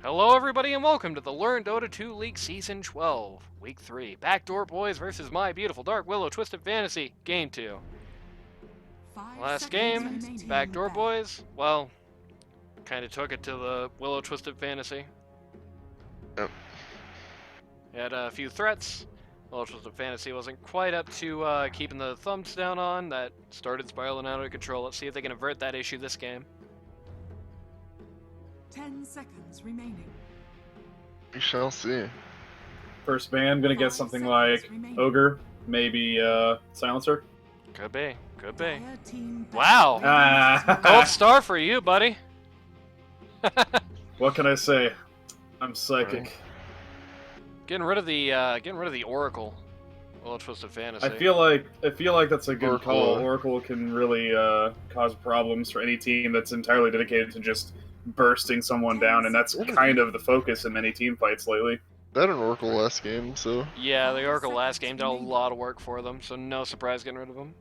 Hello everybody and welcome to the Learn Dota 2 League Season 12, Week 3. Backdoor Boys versus My Beautiful Dark Willow Twisted Fantasy, Game 2. Last game, Backdoor Boys, well, kind of took it to the Willow Twisted Fantasy. Yep. Had a few threats. Willow Twisted Fantasy wasn't quite up to keeping the thumbs down on. That started spiraling out of control. Let's see if they can avert that issue this game. 10 seconds remaining. We shall see. First ban, gonna get something like Ogre, maybe Silencer. Could be, could be. Dire team Wow! Ah, Gold star for you, buddy. what can I say? I'm psychic. Getting rid of the Oracle. Willow Twisted Fantasy. I feel like that's a good Oracle. call. Oracle can really cause problems for any team that's entirely dedicated to just bursting someone down, and that's kind of the focus in many team fights lately. That an Oracle last game, so Yeah, the Oracle last game did a lot of work for them, so no surprise getting rid of them.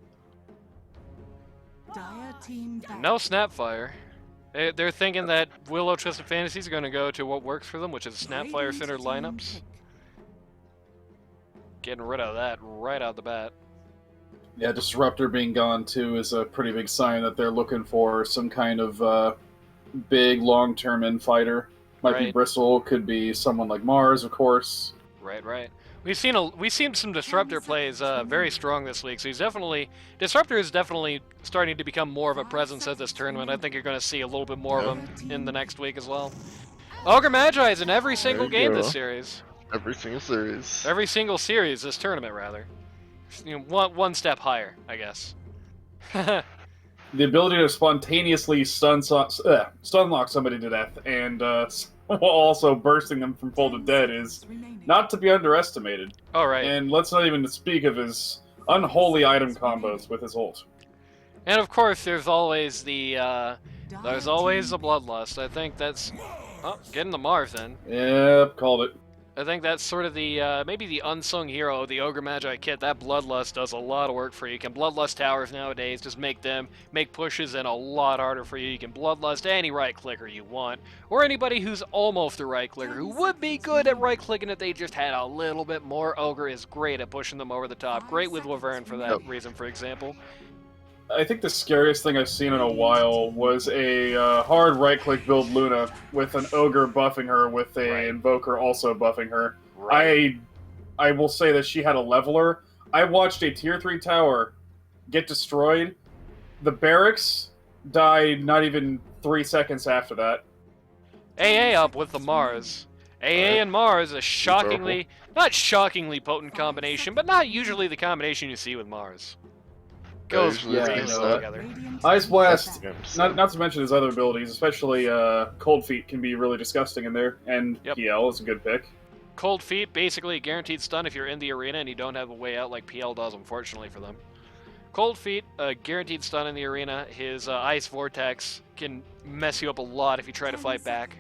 Dire team No Snapfire. They're thinking that Willow Twisted Fantasies are going to go to what works for them, which is Snapfire-centered lineups. Getting rid of that right out the bat. Yeah, Disruptor being gone too is a pretty big sign that they're looking for some kind of big long-term infighter. Might be Right. Bristle, could be someone like Mars, of course. Right, right. We've seen some Disruptor plays very strong this week, so Disruptor is definitely starting to become more of a presence at this tournament. I think you're going to see a little bit more of him in the next week as well. Ogre Magi is in every single There you game this go. series. every single series. Every single series this tournament, rather. You know, one step higher, I guess. The ability to spontaneously stun lock somebody to death and while also bursting them from full to dead is not to be underestimated. All right. And let's not even speak of his unholy item combos with his ult. And of course, there's always the bloodlust. I think that's getting the Mars in. Yep, called it. I think that's sort of the maybe the unsung hero, the Ogre Magi kit. That bloodlust does a lot of work for you. You can bloodlust towers nowadays, just make pushes in a lot harder for you. You can bloodlust any right clicker you want, or anybody who's almost a right clicker who would be good at right clicking if they just had a little bit more. Ogre is great at pushing them over the top. Great with Wyvern for that reason, for example. I think the scariest thing I've seen in a while was a hard right-click build Luna with an Ogre buffing her with a Invoker also buffing her. Right. I will say that she had a leveler. I watched a tier 3 tower get destroyed. The barracks died not even 3 seconds after that. AA up with the Mars. AA and Mars, not shockingly potent combination, but not usually the combination you see with Mars. Goes usually really it's well not. together. Ice Blast, Games. not to mention his other abilities, especially Cold Feet can be really disgusting in there, and Yep. PL is a good pick. Cold Feet, basically a guaranteed stun if you're in the arena and you don't have a way out like PL does, unfortunately for them. Cold Feet, a guaranteed stun in the arena. His Ice Vortex can mess you up a lot if you try to fight back.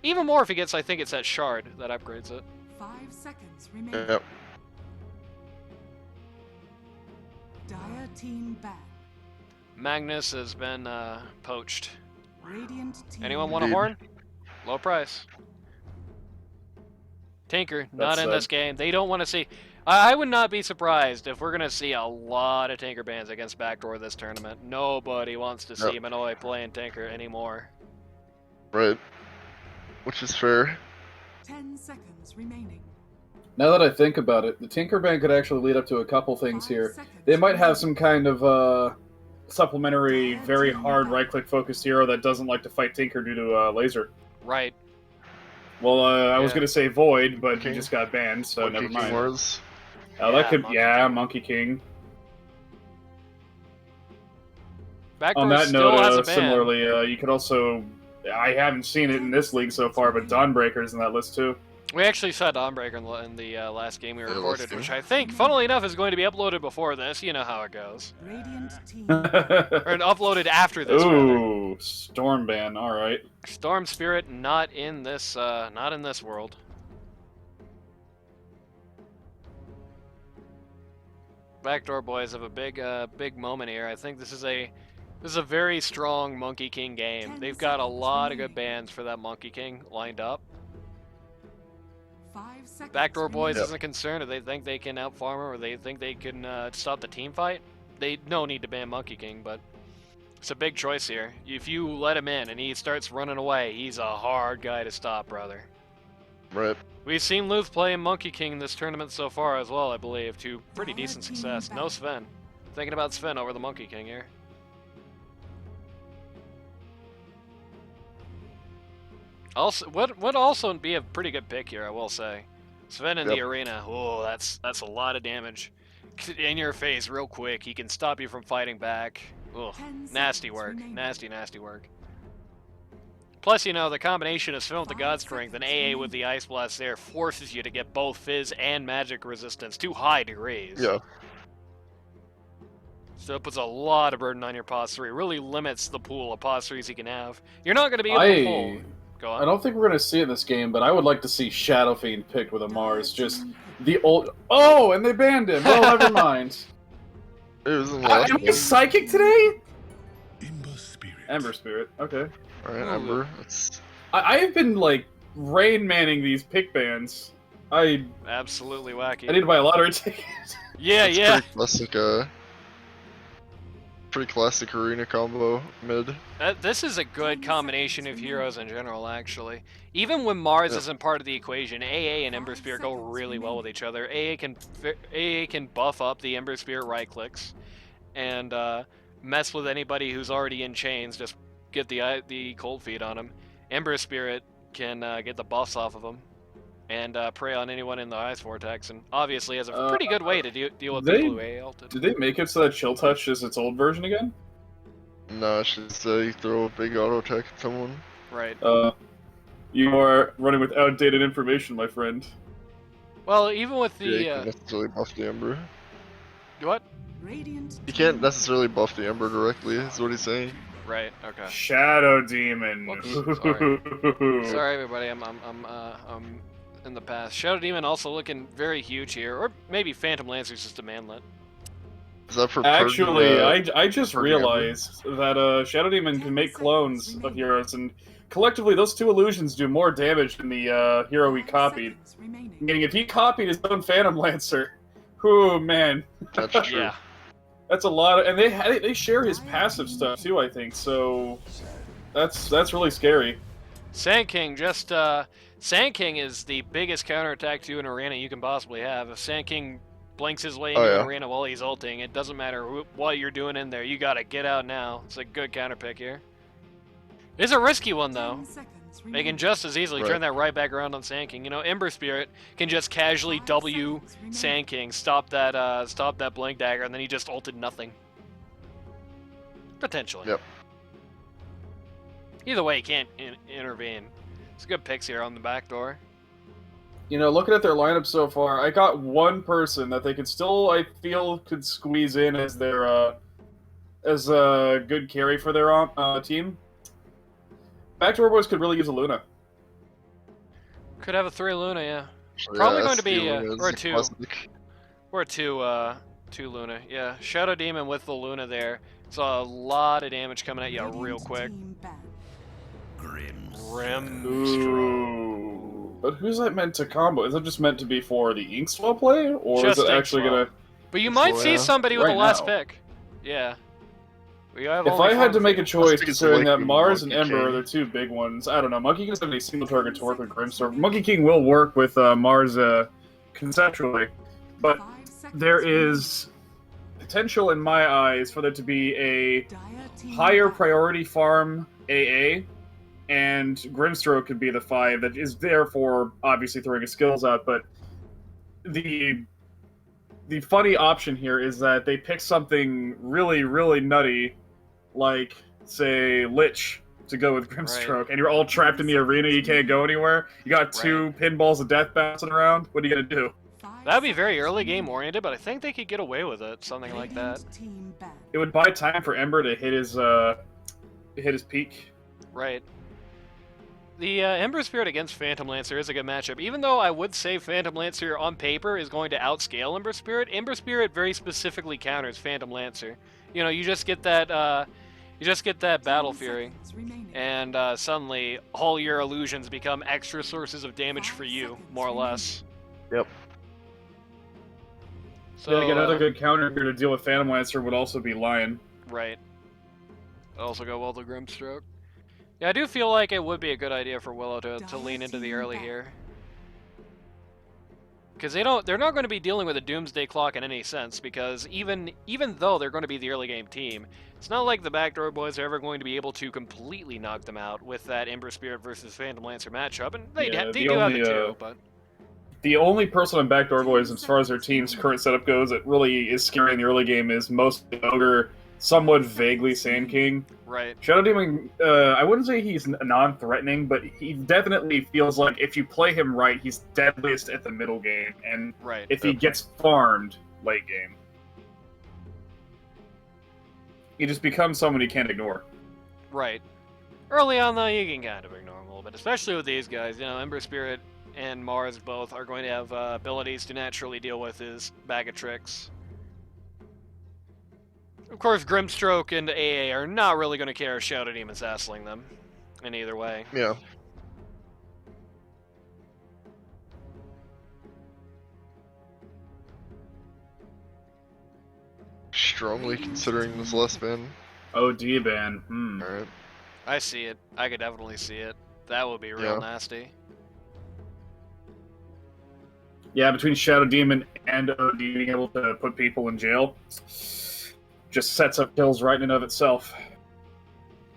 Even more if he gets, I think it's that Shard that upgrades it. 5 seconds remaining. Yep. Dire team back. Magnus has been poached. Radiant team. Anyone want a Indeed. horn? Low price. Tinker, not That's in this game. They don't want to see... I would not be surprised if we're going to see a lot of Tinker bans against Backdoor this tournament. Nobody wants to see Manoy playing Tinker anymore. Right. Which is fair. 10 seconds remaining. Now that I think about it, the Tinkerband could actually lead up to a couple things here. They might have some kind of supplementary, very hard right-click focused hero that doesn't like to fight Tinker due to laser. Right. Well, I was Yeah. going to say Void, but Okay. he just got banned, so Monkey never King mind. Wars. That could, Monkey Monkey King. Backdoor On that still note, has a ban. similarly, you could also... I haven't seen it in this league so far, but Dawnbreaker's in that list too. We actually saw Dawnbreaker in the last game we Yeah, recorded, last game. which I think, funnily enough, is going to be uploaded before this. You know how it goes. Radiant team. Or uploaded after this, rather. Ooh, Stormban, alright. Storm Spirit not in this world. Backdoor boys have a big moment here. I think this is a This is a very strong Monkey King game. 10 They've got a seconds lot of good remaining. bans for that Monkey King lined up. 5 seconds. Backdoor Boys remaining. isn't concerned if they think they can outfarm him or they think they can stop the team fight. They no need to ban Monkey King, but it's a big choice here. If you let him in and he starts running away, he's a hard guy to stop, brother. Right. We've seen Luth play Monkey King in this tournament so far as well, I believe, to pretty decent success. No Sven. Thinking about Sven over the Monkey King here. Also, would also be a pretty good pick here, I will say. Sven in the arena. Oh, that's a lot of damage. In your face real quick. He can stop you from fighting back. Ugh, 10 nasty seconds work. remaining. Nasty work. Plus, you know, the combination of Sven with the 5 God Strength and AA with the Ice Blast there forces you to get both Fizz and Magic Resistance to high degrees. Yeah. So it puts a lot of burden on your pos 3. Really limits the pool of pos 3s you can have. You're not going to be able to pull. Go on. I don't think we're going to see it in this game, but I would like to see Shadow Fiend picked with a Mars. Just the old... Oh, and they banned him. Well, never mind. It was in the last Am I one. Psychic today? Ember Spirit. Ember Spirit. Okay. Alright, Ember. That's I have been, like, Rain Manning these pick bans. I Absolutely wacky. need to buy a lottery ticket. Yeah, that's yeah. pretty classic arena combo mid. This is a good combination of heroes in general, actually. Even when Mars Yeah. isn't part of the equation, AA and Ember Spirit go really well with each other. AA can buff up the Ember Spirit right clicks and mess with anybody who's already in chains. Just get the cold feed on him. Ember Spirit can get the buffs off of him and prey on anyone in the ice vortex. And obviously has a pretty good way to deal with people who AA ulted. Did they make it so that Chill Touch is its old version again? No, it's just you throw a big auto attack at someone. Right. You are running with outdated information, my friend. Well, even with the Yeah, you can't necessarily buff the Ember. what? Radiant You can't necessarily buff the Ember directly, is what he's saying. Right. Okay. Shadow Demon. Whoops, Sorry, everybody. I'm in the past. Shadow Demon also looking very huge here, or maybe Phantom Lancer's just a manlet. Is that for Actually, purging, I just purging Ember? realized that Shadow Demon can make clones of heroes, and collectively those two illusions do more damage than the hero we copied. Meaning, if he copied his own Phantom Lancer, oh man, That's true. Yeah. that's a lot. And they share his passive stuff too, I think. So that's really scary. Sand King just Sand King is the biggest counterattack to an arena you can possibly have. If Sand King blinks his way into an arena while he's ulting, it doesn't matter what you're doing in there. You gotta get out now. It's a good counter pick here. It's a risky one though. They can just as easily turn that right back around on Sand King. You know, Ember Spirit can just casually W Sand King, stop that blink dagger, and then he just ulted nothing. Potentially. Yep. Either way, he can't intervene. It's good picks here on the backdoor. You know, looking at their lineup so far, I got one person that they could still, I feel, could squeeze in as their as a good carry for their team. Backdoor Boys could really use a Luna. Could have a 3 Luna, yeah. So, Probably yeah, going to be Luna is or the 2. classic. Or two Luna. Yeah, Shadow Demon with the Luna there. It's a lot of damage coming at you real quick. Grimstroke. Ooh. But who's that meant to combo? Is it just meant to be for the Inkswell play? Or Just is it actually Inkswell. gonna... But you might see yeah. somebody with Right the last now. pick. Yeah. We have If only I had four to make a people. choice, think it's considering that likely Mars and Monkey Ember are King. the two big ones, I don't know. Monkey King doesn't have any single target to work with Grimstorm. Monkey King will work with Mars conceptually, but there is potential in my eyes for there to be a higher priority farm AA, and Grimstroke could be the 5 that is there for obviously throwing his skills out, but the funny option here is that they pick something really, really nutty, like, say, Lich, to go with Grimstroke, and you're all trapped in the arena, you can't go anywhere. You got 2 pinballs of death bouncing around, what are you gonna do? That'd be very early game oriented, but I think they could get away with it. Something like that. It would buy time for Ember to hit his peak. Right. The Ember Spirit against Phantom Lancer is a good matchup. Even though I would say Phantom Lancer on paper is going to outscale Ember Spirit very specifically counters Phantom Lancer. You know, you just get that You just get that 10 Battle Fury, seconds remaining. and suddenly all your illusions become extra sources of damage for 5 you, seconds more or less. Yep. So, Yeah, like another good counter here to deal with Phantom Lancer would also be Lion. Right. Also go well to Grimstroke. Yeah, I do feel like it would be a good idea for Willow to lean into the early here. Because they're not going to be dealing with a Doomsday Clock in any sense, because even though they're going to be the early game team, it's not like the Backdoor boys are ever going to be able to completely knock them out with that Ember Spirit versus Phantom Lancer matchup, and they Yeah, do have it too, but... The only person on Backdoor Boys, as far as their team's current setup goes, that really is scary in the early game is mostly Ogre, somewhat vaguely Sand King. Right. Shadow Demon, I wouldn't say he's non-threatening, but he definitely feels like if you play him right, he's deadliest at the middle game, and Right. if he gets farmed late game, he just becomes someone you can't ignore. Right. Early on, though, you can kind of ignore him a little bit, especially with these guys. You know, Ember Spirit and Mars both are going to have abilities to naturally deal with his bag of tricks. Of course, Grimstroke and AA are not really going to care if Shadow Demon's hassling them in either way. Yeah. Strongly considering this last ban. OD ban. Alright. I see it. I could definitely see it. That would be real Yeah. nasty. Yeah, between Shadow Demon and OD being able to put people in jail, just sets up kills right in and of itself.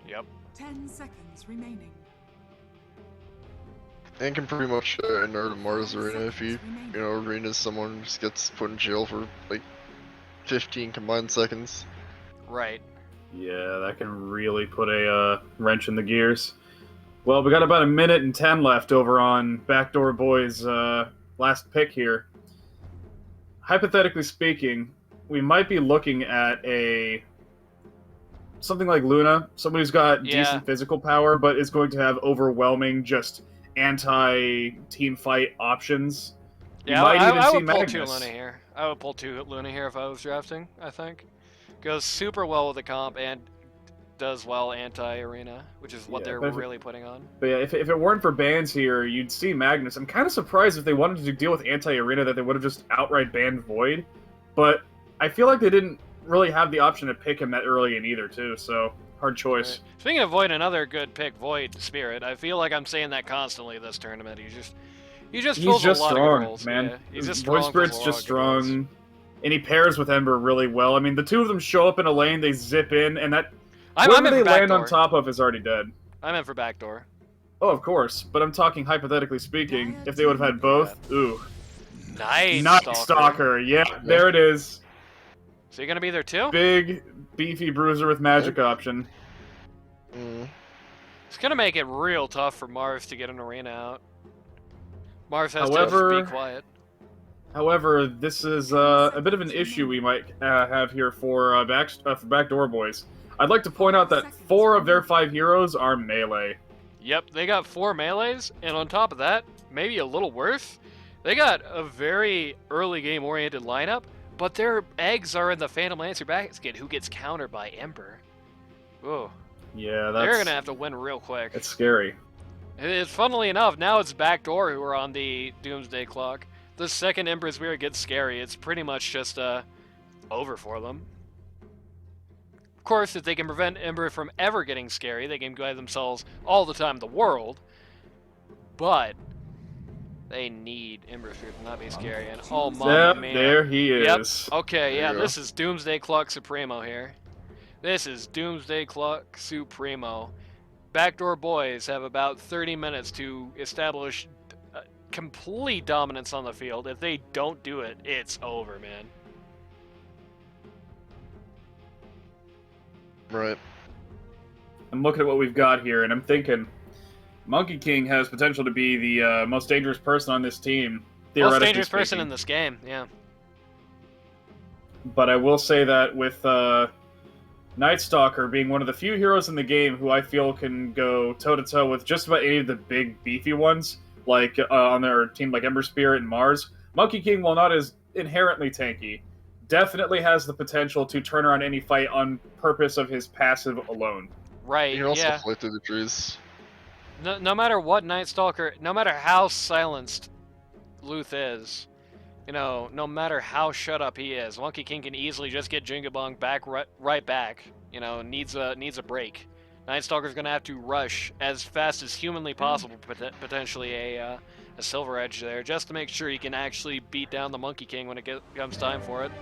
Yep. 10 seconds remaining. And can pretty much inert a Mars Arena if you know, Arena's someone who just gets put in jail for like 15 combined seconds. Right. Yeah, that can really put a wrench in the gears. Well, we got about 1:10 left over on Backdoor Boys' last pick here. Hypothetically speaking, we might be looking at something like Luna, somebody who's got decent physical power, but is going to have overwhelming just anti-team fight options. Yeah, might even I see would pull Magnus. 2 Luna here. I would pull 2 Luna here if I was drafting, I think. Goes super well with the comp and does well anti-arena, which is what Yeah, they're but if really putting on. But yeah, if it weren't for bans here, you'd see Magnus. I'm kind of surprised if they wanted to deal with anti-arena that they would have just outright banned Void. But I feel like they didn't really have the option to pick him that early in either, too. So, hard choice. Right. Speaking of Void, another good pick, Void Spirit. I feel like I'm saying that constantly this tournament. He just fills a lot strong, of goals, man. Yeah, he's just Void strong, Spirit's fills a lot just of good goals. strong, and he pairs with Ember really well. I mean, the two of them show up in a lane, they zip in, and that I'm whoever in they for land on Backdoor. top of is already dead. I'm in for Backdoor. Oh, of course, but I'm talking hypothetically speaking. If they would have had both, ooh, Nice. Night Stalker. Yeah, there it is. So you're gonna be there too? Big, beefy bruiser with magic option. It's gonna make it real tough for Marv to get an arena out. Marv has However- to be quiet. However, this is a bit of an issue we might have here for Backdoor Boys. I'd like to point out that 4 of their 5 heroes are melee. Yep, they got 4 melees, and on top of that, maybe a little worse, they got a very early game oriented lineup, but their eggs are in the Phantom Lancer basket, who gets countered by Ember. Ooh, Yeah, they're gonna have to win real quick. It's scary. It's funnily enough, now it's Backdoor who are on the Doomsday Clock. The second Ember Spirit gets scary, it's pretty much just over for them. Of course, if they can prevent Ember from ever getting scary, they can buy themselves all the time in the world. But they need Ember Spirit to not be scary. And oh, mamma Yep, mia. there he Yep. is. Okay, There yeah, you go. this is Doomsday Clock Supremo here. This is Doomsday Clock Supremo. Backdoor Boys have about 30 minutes to establish complete dominance on the field. If they don't do it, it's over, man. Right. I'm looking at what we've got here, and I'm thinking Monkey King has potential to be the most dangerous person on this team. Most theoretically dangerous person speaking. in this game, yeah. But I will say that with Night Stalker being one of the few heroes in the game who I feel can go toe-to-toe with just about any of the big, beefy ones, like on their team like Ember Spirit and Mars, Monkey King, while not as inherently tanky, definitely has the potential to turn around any fight on purpose of his passive alone. Right, You can also yeah. fly through the trees. No matter what Night Stalker, no matter how silenced Luth is, you know, no matter how shut up he is, Monkey King can easily just get Jingabong back right back. You know, needs a break. Night Stalker's gonna have to rush as fast as humanly possible, potentially a Silver Edge there, just to make sure he can actually beat down the Monkey King when it comes time for it. On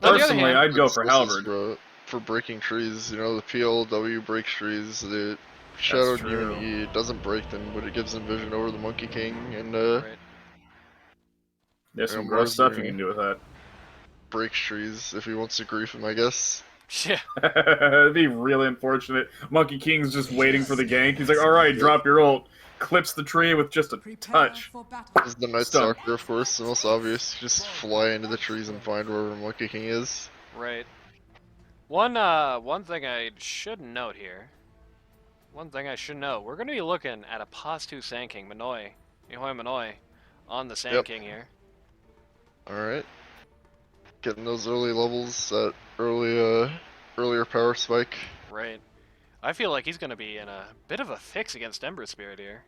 the other Personally, hand, I'd go for This is Halberd. for breaking trees. You know, the PLW breaks trees. The Shadow true. Demon E doesn't break them, but it gives him vision over the Monkey King, and right. There's you know, some gross Mars stuff you Arena can do with that. breaks trees if he wants to grief him, I guess. Yeah. It'd be really unfortunate. Monkey King's just waiting for the gank. He's like, alright, drop your ult. Clips the tree with just a touch. For battle. This is the Night Stun. Stalker, of course, the most obvious. Just fly into the trees and find wherever Monkey King is. Right. One thing I should note here. One thing I should know. We're going to be looking at a Pos 2 Sand King, Minoy. Mihoi Minoy on the Sand Yep. King here. Alright. Getting those early levels, that earlier power spike. Right. I feel like he's going to be in a bit of a fix against Ember Spirit here.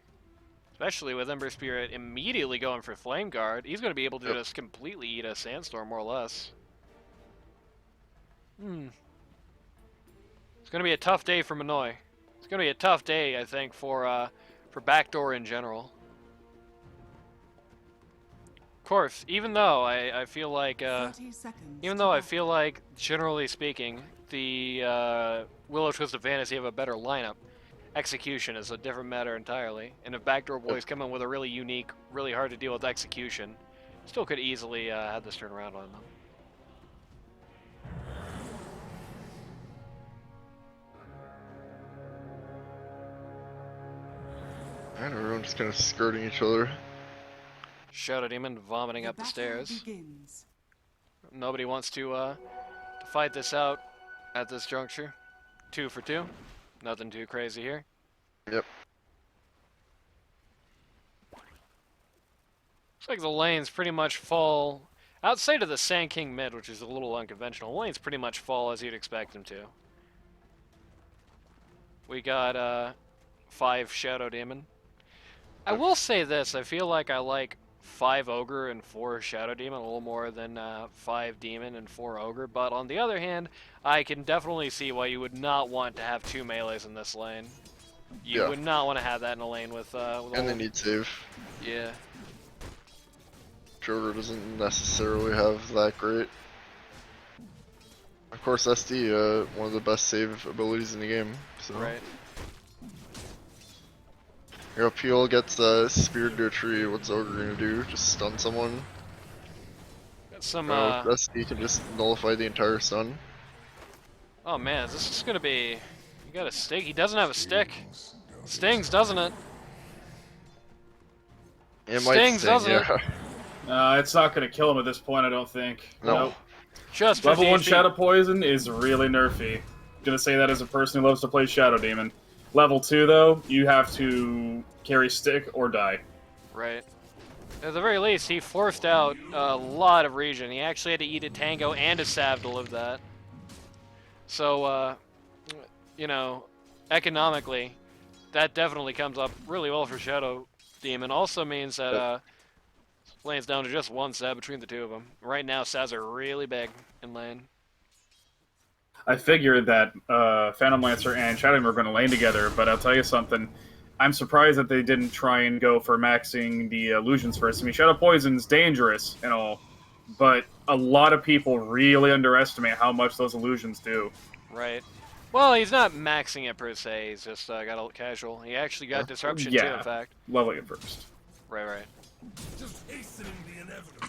Especially with Ember Spirit immediately going for Flame Guard. He's going to be able to just completely eat a Sandstorm, more or less. It's going to be a tough day for Minoy. It's going to be a tough day, I think, for Backdoor in general. Of course, even though I feel like, 30 seconds even to though I battle. feel like, generally speaking, the Willow Twisted Fantasy have a better lineup, execution is a different matter entirely. And if Backdoor Boys come in with a really unique, really hard to deal with execution, still could easily have this turn around on them. And everyone's kind of skirting each other. Shadow Demon vomiting up the battle stairs. begins. Nobody wants to fight this out at this juncture. 2 for 2. Nothing too crazy here. Yep. Looks like the lanes pretty much fall outside of the Sand King mid, which is a little unconventional. Lanes pretty much fall as you'd expect them to. We got 5 Shadow Demon. I will say this, I feel like I like 5 Ogre and 4 Shadow Demon a little more than 5 Demon and 4 Ogre, but on the other hand, I can definitely see why you would not want to have 2 melees in this lane. You would not want to have that in a lane with And they need save. Yeah. Joker doesn't necessarily have that great. Of course, SD, one of the best save abilities in the game. So. Right. You know, Peel gets speared to a tree. What's Ogre gonna do? Just stun someone? Got some SD can just nullify the entire stun. oh man, this is gonna be. You got a stick? He doesn't have a stick. Stings, doesn't it? It Stings, sting, doesn't it? yeah. It's not going to kill him at this point, I don't think. No. Nope. Just Level 1 50 Shadow Poison is really nerfy. Gonna say that as a person who loves to play Shadow Demon. Level 2, though, you have to carry stick or die. Right. At the very least, he forced out a lot of region. He actually had to eat a Tango and a Sav to live that. So, you know, economically, that definitely comes up really well for Shadow Demon. Also means that lane's down to just 1 Sav between the 2 of them. Right now, Savs are really big in lane. I figured that Phantom Lancer and Shadow Demon were going to lane together, but I'll tell you something. I'm surprised that they didn't try and go for maxing the illusions first. I mean, Shadow Poison's dangerous and all, but a lot of people really underestimate how much those illusions do. Right. Well, he's not maxing it per se. He's just got a casual. He actually got disruption too, in fact. Leveling it first. Right. Just hastening the inevitable.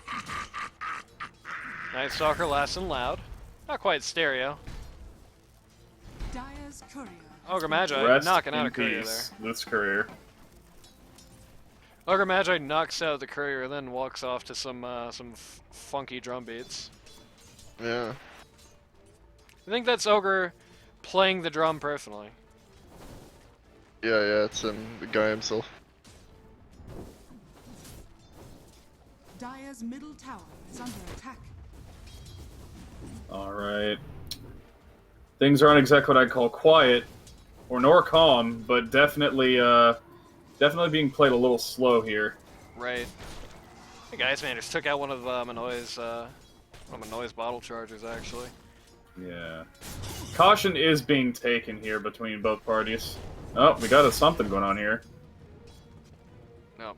Night Stalker last and loud. Not quite stereo. Dire's courier. Ogre Magi Rest knocking out in a courier peace, there. Luth's career. Ogre Magi knocks out the courier and then walks off to some funky drum beats. Yeah. I think that's Ogre playing the drum personally. Yeah, it's him, the guy himself. Dire's middle tower is under attack. Alright. Things aren't exactly what I'd call quiet, or nor calm, but definitely being played a little slow here. Right. The Iceman just took out one of Manoy's bottle chargers, actually. Yeah. Caution is being taken here between both parties. Oh, we got something going on here. No.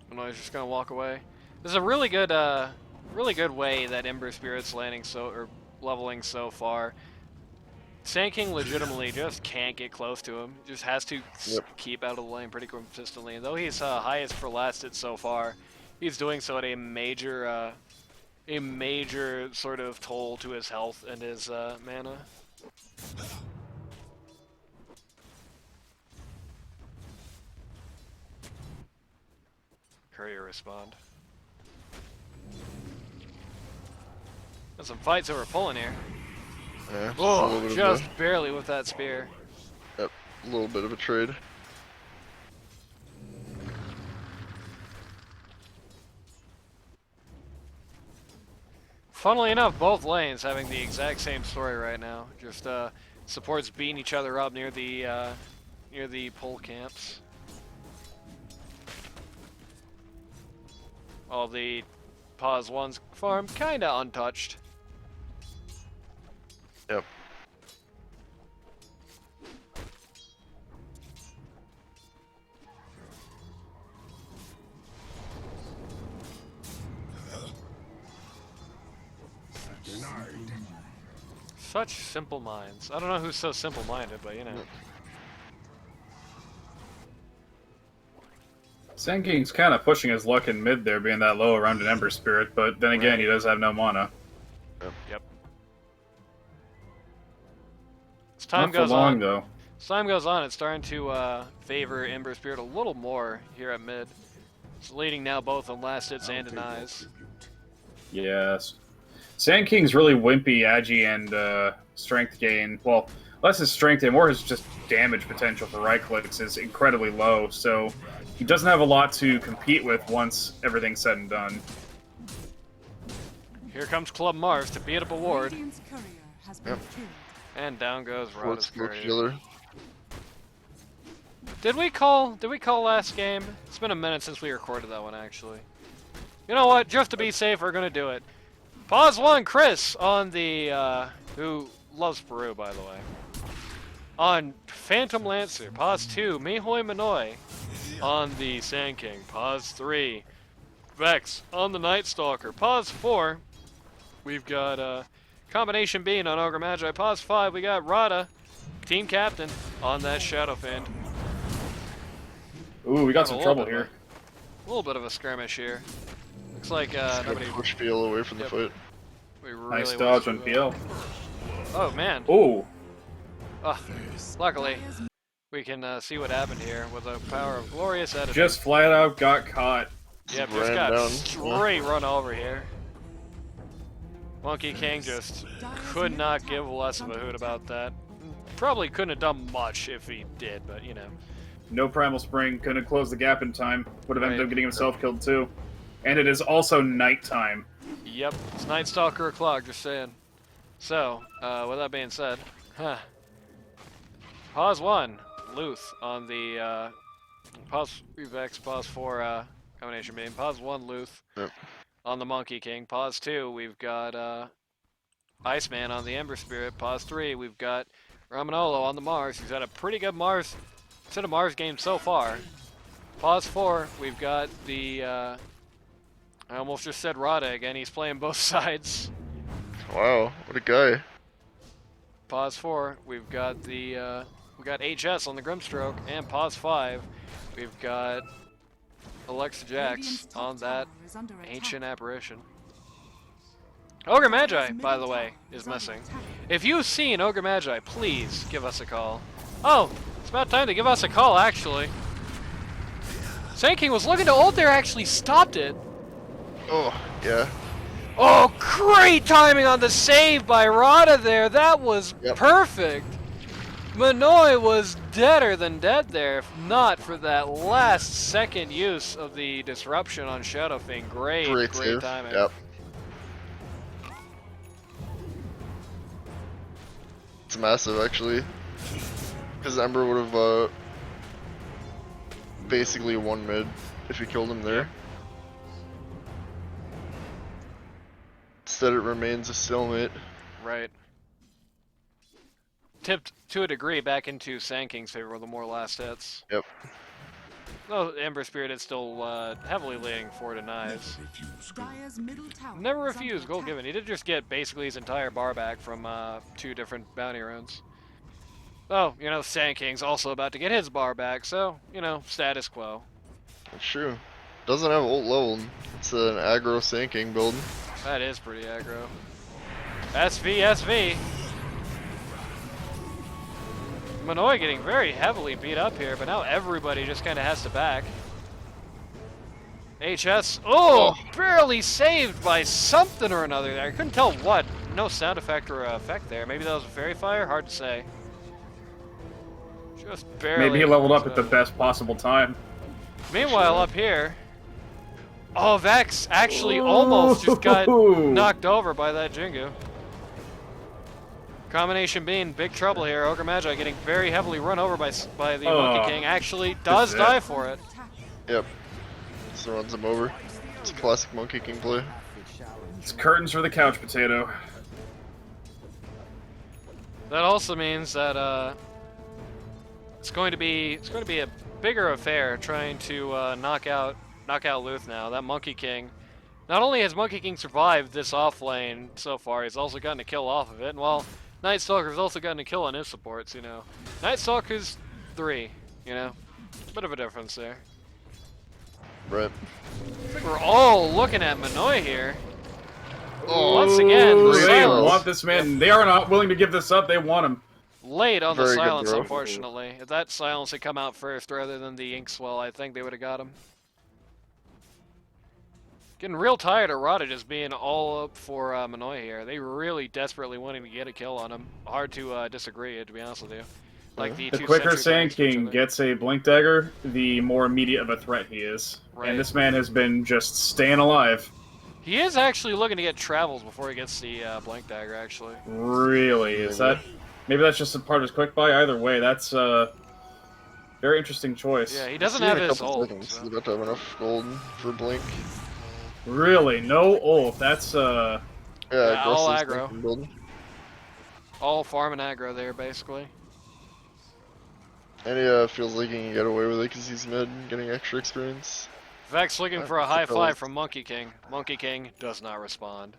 Manoy's just gonna walk away. This is a really good way that Ember Spirit's leveling so far. Sand King legitimately just can't get close to him. Just has to keep out of the lane pretty consistently. And though he's highest for last hit so far, he's doing so at a major sort of toll to his health and his mana. Courier respond. There's some fights that we're pulling here. Yeah, Oh, just barely with that spear. Yep, a little bit of a trade. Funnily enough, both lanes having the exact same story right now. Just supports beating each other up near the pole camps. All the pause ones farm kinda untouched. Yep. Such simple minds. I don't know who's so simple-minded, but you know. Sand King's kind of pushing his luck in mid there, being that low around an Ember Spirit, but then again, he does have no mana. Yep. As time Not for goes long, on, though. As time goes on, it's starting to favor Ember Spirit a little more here at mid. It's leading now both on last hits and denies. Yes. Sand King's really wimpy, agi, and strength gain. Well, less his strength gain, more his just damage potential for right clicks is incredibly low, so he doesn't have a lot to compete with once everything's said and done. Here comes Club Mars to beat up a ward, Radiant's courier has been killed. and down goes Rada's courier. Killer. Did we call last game? It's been a minute since we recorded that one, actually. You know what? Just to be safe, we're gonna do it. Pause 1, Chris on the who loves Peru, by the way. On Phantom Lancer. Pause 2, Mihoy Manoy on the Sand King. Pause 3, Vex on the Night Stalker. Pause 4, we've got Combination Bean on Ogre Magi. Pause 5, we got Rada, team captain, on that Shadow Fiend. Ooh, we got some trouble here. A little bit of a skirmish here. Looks like nobody. Push PL away from the fight. We really Nice dodge on PL. Oh man. Ooh. Luckily, we can see what happened here with the power of glorious editing. Just flat out got caught. Yep, just ran got down. straight run over here. Monkey King just could not give less of a hoot about that. Probably couldn't have done much if he did, but you know. No Primal Spring, couldn't close the gap in time. Would have ended Right. up getting himself killed too. And it is also nighttime. Yep, it's Night Stalker o'clock, just saying. So, with that being said, pause 1, Luth on the, pause Vex, pause 4, Combination Beam, pause 1, Luth on the Monkey King, pause 2, we've got, Iceman on the Ember Spirit, pause 3, we've got Ramanolo on the Mars, he's had a pretty good Mars game so far. Pause 4, we've got the, I almost just said Rada again, he's playing both sides. Wow, what a guy. Pause 4, we've got the we got HS on the Grimstroke, and pause 5, we've got Alexa Jax on that ancient apparition. Ogre Magi, by the way, is missing. If you've seen Ogre Magi, please give us a call. Oh, it's about time to give us a call, actually. Sand King was looking to ult there, actually stopped it. Oh, yeah. Oh, great timing on the save by Rada there. That was perfect. Manoy was deader than dead there, if not for that last second use of the disruption on Shadow Fiend. Great save. timing. Yep. It's massive, actually. Because Ember would have basically won mid if he killed him there. Instead, it remains a stalemate. Right. Tipped to a degree back into Sand King's favor with the more last hits. Yep. Though Ember Spirit is still heavily leaning 4 denies. Dire's middle tower Never is under refused gold attack. given. He did just get basically his entire bar back from 2 different bounty runs. Oh, you know, Sand King's also about to get his bar back, so, you know, status quo. That's true. Doesn't have ult level. It's an aggro Sand King build. That is pretty aggro. SV, SV. Manoy getting very heavily beat up here, but now everybody just kind of has to back. HS, oh, barely saved by something or another there. I couldn't tell what. No sound effect or effect there. Maybe that was a fairy fire? Hard to say. Just barely. Maybe he leveled up at the best possible time. Meanwhile, up here, oh, Vex actually almost just got knocked over by that Jingu. Combination being big trouble here. Ogre Magi getting very heavily run over by the Monkey King. Actually does die for it. Yep. Just runs him over. It's a classic Monkey King play. It's curtains for the couch potato. That also means that it's going to be a bigger affair trying to knock out Luth now. That Monkey King. Not only has Monkey King survived this off lane so far, he's also gotten a kill off of it. And well, Night Stalker's also gotten a kill on his supports, you know. Night Stalker's 3, you know. Bit of a difference there. Right. I think we're all looking at Manoy here. Oh, Once again, the They silence. want this man. They are not willing to give this up. They want him. Late on the Very good silence, throw. unfortunately. If that silence had come out first rather than the ink swell, I think they would have got him. Getting real tired of Rada just being all up for Manoy here. They really desperately wanting to get a kill on him. Hard to disagree, to be honest with you. Like The two quicker sentries Sand next to each King other. gets a Blink Dagger, the more immediate of a threat he is. Right. And this man has been just staying alive. He is actually looking to get travels before he gets the Blank Dagger, actually. Really? Is that... Maybe that's just a part of his quick buy? Either way, that's a very interesting choice. Yeah, he doesn't See in have a his couple ult. seconds. so- He's about to have enough gold for Blink. Really? No ult. That's, Yeah, Yeah, all aggressive aggro. Sand King build. All farm and aggro there, basically. And he feels like he can get away with it because he's mid and getting extra experience. Vex looking for a high Surprised. five from Monkey King. Monkey King does not respond.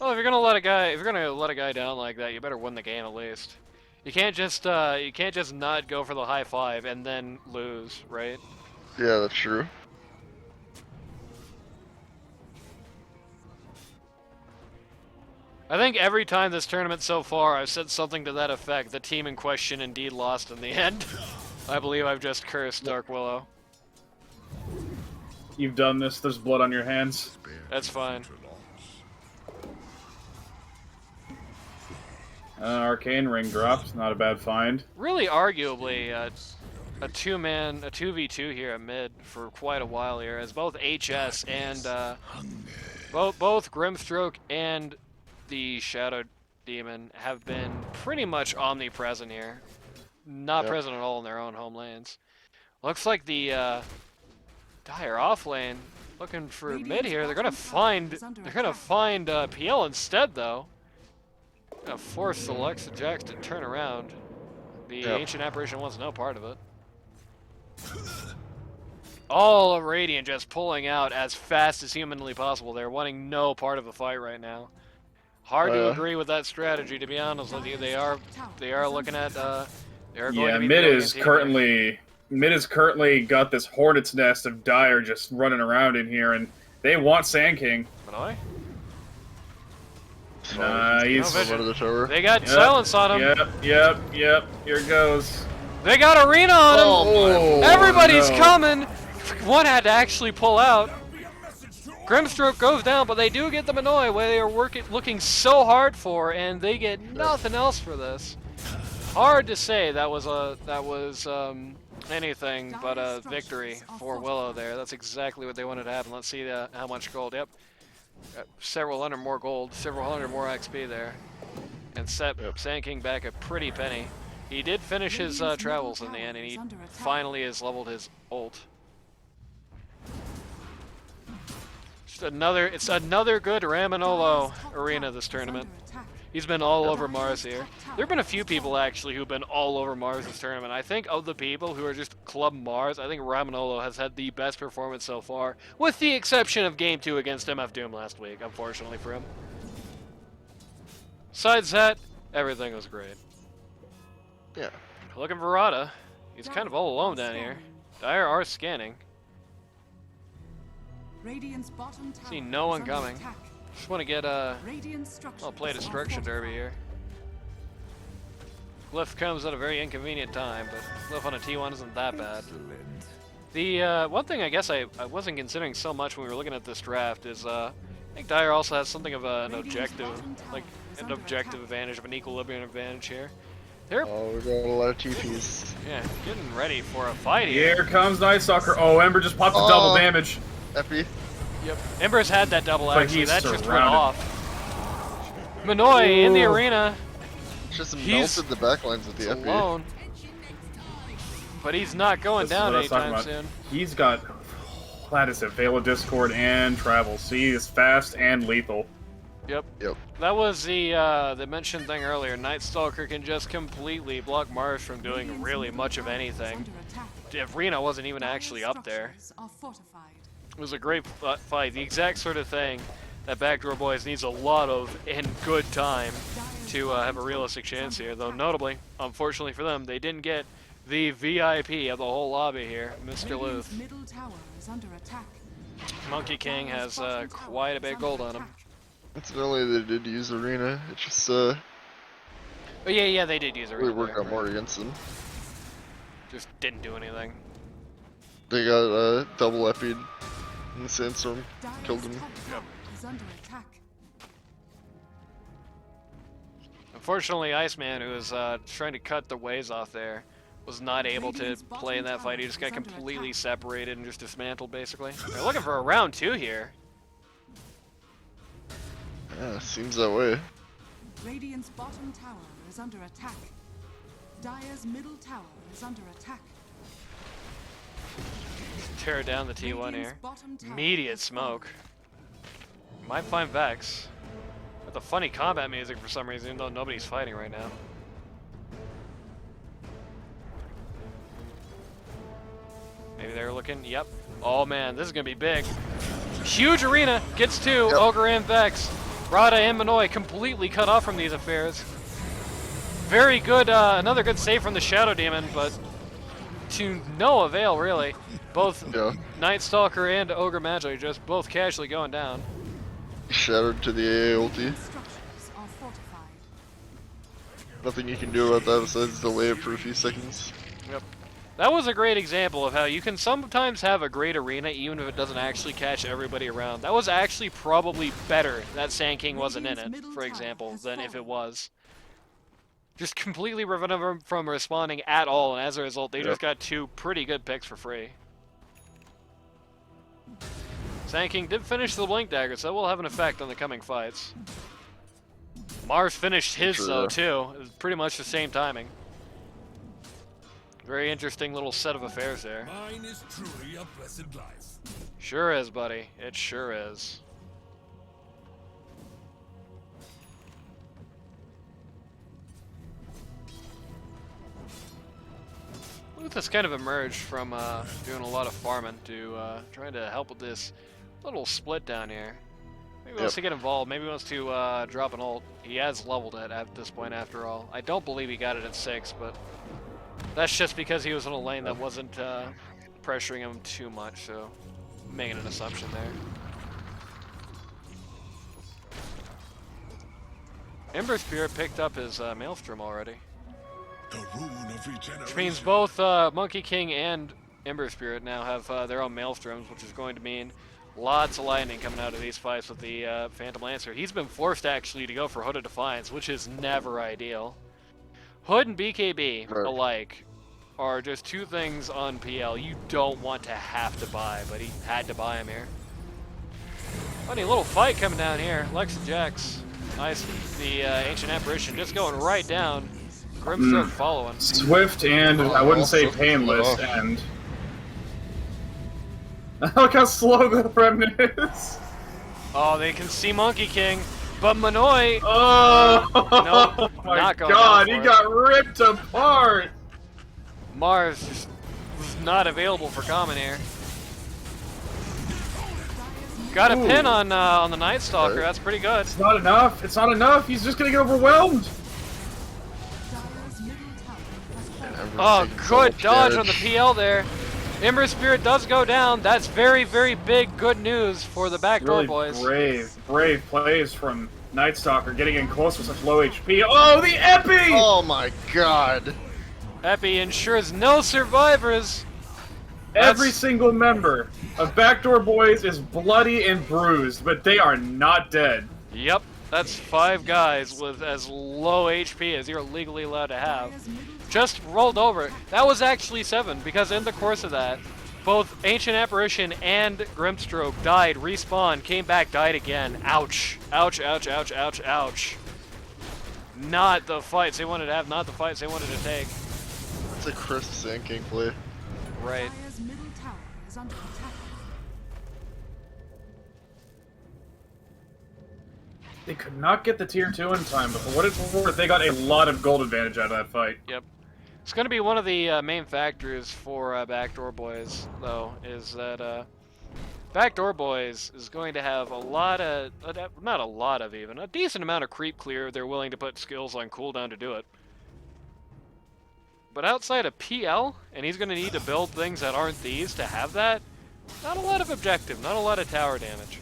Well, if you're gonna let a guy down like that, you better win the game at least. You can't just not go for the high five and then lose, right? Yeah, that's true. I think every time this tournament so far, I've said something to that effect. The team in question indeed lost in the end. I believe I've just cursed Dark Willow. you've done this. There's blood on your hands. That's fine. Arcane Ring dropped. Not a bad find. Really, arguably, a 2v2 here at mid for quite a while here, as both HS and both Grimstroke and the Shadow Demon have been pretty much omnipresent here. Not Yep. present at all in their own home lanes. Looks like the Dire off lane looking for mid here. They're gonna find PL instead though. Gonna force the Alexa Jax to turn around. The Yep. Ancient Apparition wants no part of it. All of Radiant just pulling out as fast as humanly possible. They're wanting no part of the fight right now. Hard to agree with that strategy, to be honest with you. They are looking at they're going Yeah, to be mid the is alien team mid is currently got this hornet's nest of Dire just running around in here, and they want Sand King. here. Manoy? He's No vision. Out of the tower. They got Yep, silence on him. Yep. Here goes. They got arena on him. Oh, Everybody's no. coming. One had to actually pull out. Grimstroke goes down, but they do get the Manoy, where they are looking so hard for, and they get nothing else for this. Hard to say that was anything but a victory for Willow there. That's exactly what they wanted to happen. Let's see how much gold. Yep. Several hundred more gold, several hundred more XP there. And set Sand King back a pretty penny. He did finish his travels in the end, and he finally has leveled his ult. Just it's another good Ramonolo arena this tournament. He's been all over Mars here. There have been a few people actually who've been all over Mars this tournament. I think of the people who are just Club Mars, I think Ramonolo has had the best performance so far, with the exception of Game 2 against MF Doom last week, unfortunately for him. Besides that, everything was great. Yeah. Looking for Rada. He's kind of all alone down here. Dire are scanning. See no one coming. Just want to get I'll play Destruction Derby here. Luth comes at a very inconvenient time, but Luth on a T1 isn't that bad. The one thing I guess I wasn't considering so much when we were looking at this draft is I think Dire also has something of an objective, like an objective advantage, of an equilibrium advantage here. Oh, we got a lot of TPs. Yeah, getting ready for a fight here. Here comes Night Stalker. Oh, Ember just popped a double damage. Epi. Yep. Ember's had that double But actually. he's That just went surrounded. off. Minoy in the arena. Just He's melted the backlines with the Epi. alone. But he's not going This is down what I was talking anytime about. soon. He's got, that is it, Veil of Discord and Travel. See, he is fast and lethal. Yep. Yep. That was the mentioned thing earlier. Night Stalker can just completely block Mars from doing really much of anything. If Rena wasn't even actually up there. It was a great fight. The exact sort of thing that Backdoor Boys needs a lot of in good time to have a realistic chance here. Though notably, unfortunately for them, they didn't get the VIP of the whole lobby here, Mr. Luth. Monkey King has quite a bit of gold on him. Incidentally, they did use Arena. It just Oh yeah, they did use a really worked out more against them. Just didn't do anything. They got double Epi'd in the Sandstorm, killed him. Unfortunately, Iceman, who was trying to cut the waves off there, was not able to play in that fight. He just got completely separated and just dismantled, basically. They're looking for a round 2 here. Yeah, seems that way. Radiant's bottom tower is under attack. Dire's middle tower is under attack. Tear down the T1 here. Immediate smoke. Might find Vex. With the funny combat music for some reason, even though nobody's fighting right now. Maybe they're looking, yep. Oh man, this is gonna be big. Huge arena, gets 2, Ogre and Vex. Rada and Minoy completely cut off from these affairs. Very good, another good save from the Shadow Demon, but to no avail really. Both Night Stalker and Ogre Magi just both casually going down. Shattered to the AA ulti. Nothing you can do about that besides delay it for a few seconds. Yep. That was a great example of how you can sometimes have a great arena even if it doesn't actually catch everybody around. That was actually probably better that Sand King wasn't in it, for example, than if it was. Just completely prevented them from responding at all, and as a result, they just got 2 pretty good picks for free. Sand King did finish the Blink Dagger, so that will have an effect on the coming fights. Mars finished his, though, too. It was pretty much the same timing. Very interesting little set of affairs there. Mine is truly a blessed life. Sure is, buddy. It sure is. Luth has kind of emerged from doing a lot of farming to trying to help with this little split down here. Maybe he wants to get involved. Maybe he wants to drop an ult. He has leveled it at this point after all. I don't believe he got it at 6, but that's just because he was in a lane that wasn't pressuring him too much, so I'm making an assumption there. Ember Spirit picked up his Maelstrom already. The rune of regeneration. Which means both Monkey King and Ember Spirit now have their own Maelstroms, which is going to mean lots of lightning coming out of these fights with the Phantom Lancer. He's been forced actually to go for Hood of Defiance, which is never ideal. Hood and BKB alike are just 2 things on PL you don't want to have to buy, but he had to buy him here. Funny little fight coming down here. Lex and Jax. Nice. The Ancient Apparition just going right down. Grimstroke following. Swift and, I wouldn't say also painless, slow. and... Look how slow the Remnant is! Oh, they can see Monkey King, but Manoy... Oh! Nope, my not going god, down he for got ripped apart! Mars just was not available for common here. Got a pin on the Night Stalker. That's pretty good. It's not enough, it's not enough, he's just gonna get overwhelmed! Dire's middle tower has fallen. Oh, Taking so good much dodge on the damage. PL there. Ember Spirit does go down. That's very, very big good news for the Backdoor Really boys. brave plays from Night Stalker, getting in close with such low HP. Oh, the Epi! Oh my god. Epi ensures no survivors. Every That's- single member of Backdoor Boys is bloody and bruised, but they are not dead. Yep, that's 5 guys with as low HP as you're legally allowed to have. Dire's middle tower Just rolled over. That was actually 7, because in the course of that, both Ancient Apparition and Grimstroke died, respawned, came back, died again. Ouch. Ouch, ouch, ouch, ouch, ouch. Not the fights they wanted to have, not the fights they wanted to take. It's a crisp Sand King play. Right. Dire's middle tower is under attack. They could not get the tier 2 in time, but for what it's worth, they got a lot of gold advantage out of that fight. Yep. It's going to be one of the main factors for Backdoor Boys, though, is that Backdoor Boys is going to have a lot of, not a lot of even, a decent amount of creep clear. They're willing to put skills on cooldown to do it. But outside of PL, and he's going to need to build things that aren't these to have that, not a lot of objective, not a lot of tower damage.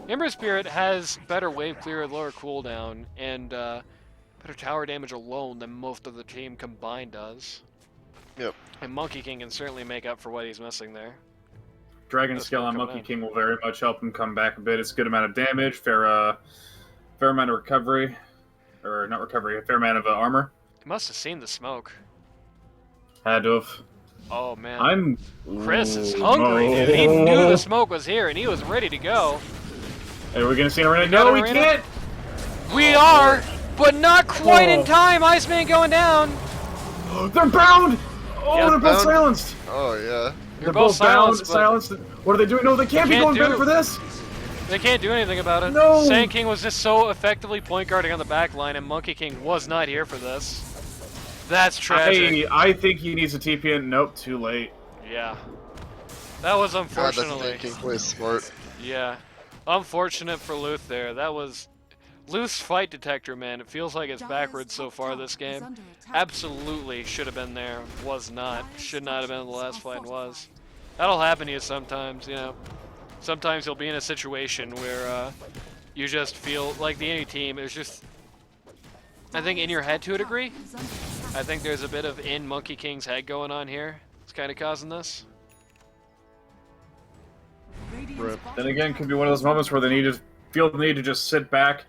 Ember Spirit has better wave clear, lower cooldown, and better tower damage alone than most of the team combined does. Yep. And Monkey King can certainly make up for what he's missing there. Dragon That's Scale not on coming Monkey in. King will very much help him come back a bit. It's a good amount of damage, fair amount of recovery, or not recovery, a fair amount of armor. He must have seen the smoke. Had to have. Oh man. I'm. Chris is Ooh, hungry, no. dude. He knew the smoke was here and he was ready to go. Hey, we're gonna see an arena. We got No, an we arena? can't. We are, but not quite in Oh. time. Iceman going down. They're bound. Oh, Yeah, they're both bound. silenced. Oh yeah. They're They're both silenced, but silenced. What are they doing? No, they can't be Can't going do- better for this. they can't do anything about it. No. Sand King was just so effectively point guarding on the back line, and Monkey King was not here for this. That's tragic. I think he needs a TP in. Nope, too late. Yeah. That was God, that unfortunately. Sand King plays smart. Yeah. Unfortunate for Luth there. That was Luth's fight detector, man. It feels like it's Dire's backwards so top far tower this is game. under attack. Absolutely should have been there. Was not. Should not have been in the last fight. Was. That'll happen to you sometimes, you know. Sometimes you'll be in a situation where you just feel like the enemy team is just, I think, in your head to a degree. Is under attack. I think there's a bit of in Monkey King's head going on here. It's kind of causing this. Radiant's Rip. bottom Then again, tower could be one of those moments where they need to feel the need to just sit back,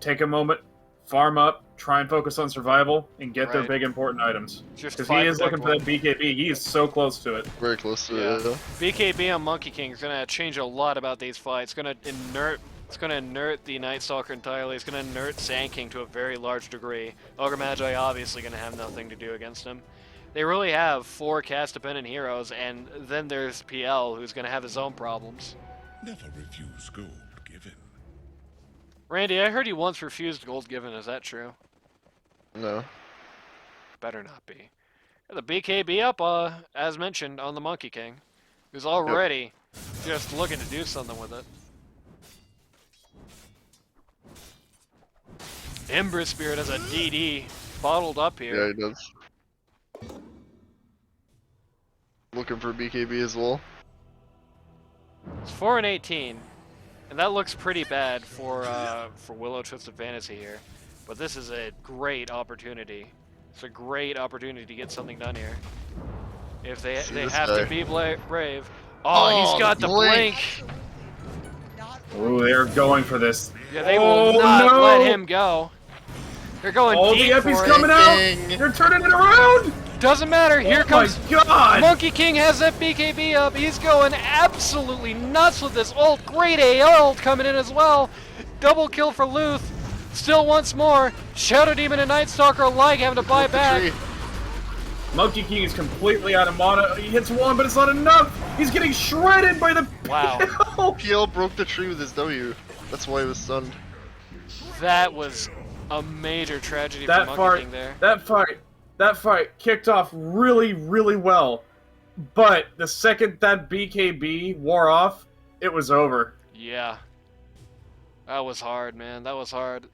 take a moment, farm up, try and focus on survival, and get their Right. big important items. Just Because fight he is the looking for that BKB. He is so close to it. Very close to Yeah. it. Yeah. BKB on Monkey King is gonna change a lot about these fights. It's gonna inert the Night Stalker entirely. It's gonna inert Sand King to a very large degree. Ogre Magi obviously gonna have nothing to do against him. They really have 4 cast-dependent heroes, and then there's PL, who's gonna have his own problems. Never refuse gold given. Randy, I heard you once refused gold given. Is that true? No. Better not be. The BKB up, as mentioned, on the Monkey King, who's already just looking to do something with it. Ember Spirit has a DD bottled up Yeah, here. he does. Looking for BKB as well. It's 4 and 18, and that looks pretty bad for Willow Twisted Fantasy here. But this is a great opportunity. It's a great opportunity to get something done here. If they See they this have to guy. be brave. Oh, he's Oh, got the blink. blink. Ooh, they're going for this. Yeah, they Oh, will not no. let him go. They're going Oh, deep the Epi's for it. coming out! Dang. They're turning it around! Doesn't matter. Here comes my God! Monkey King has that BKB up. He's going absolutely nuts with this ult. Great A ult coming in as well. Double kill for Luth. Still once more. Shadow Demon and Night Stalker alike having to buy back. Monkey King is completely out of mana. He hits one, but it's not enough. He's getting shredded by the Wow. PL broke the tree with his W. That's why he was stunned. That was a major tragedy for Monkey King there. That fight kicked off really, really well. But the second that BKB wore off, it was over. Yeah. That was hard, man. That was hard.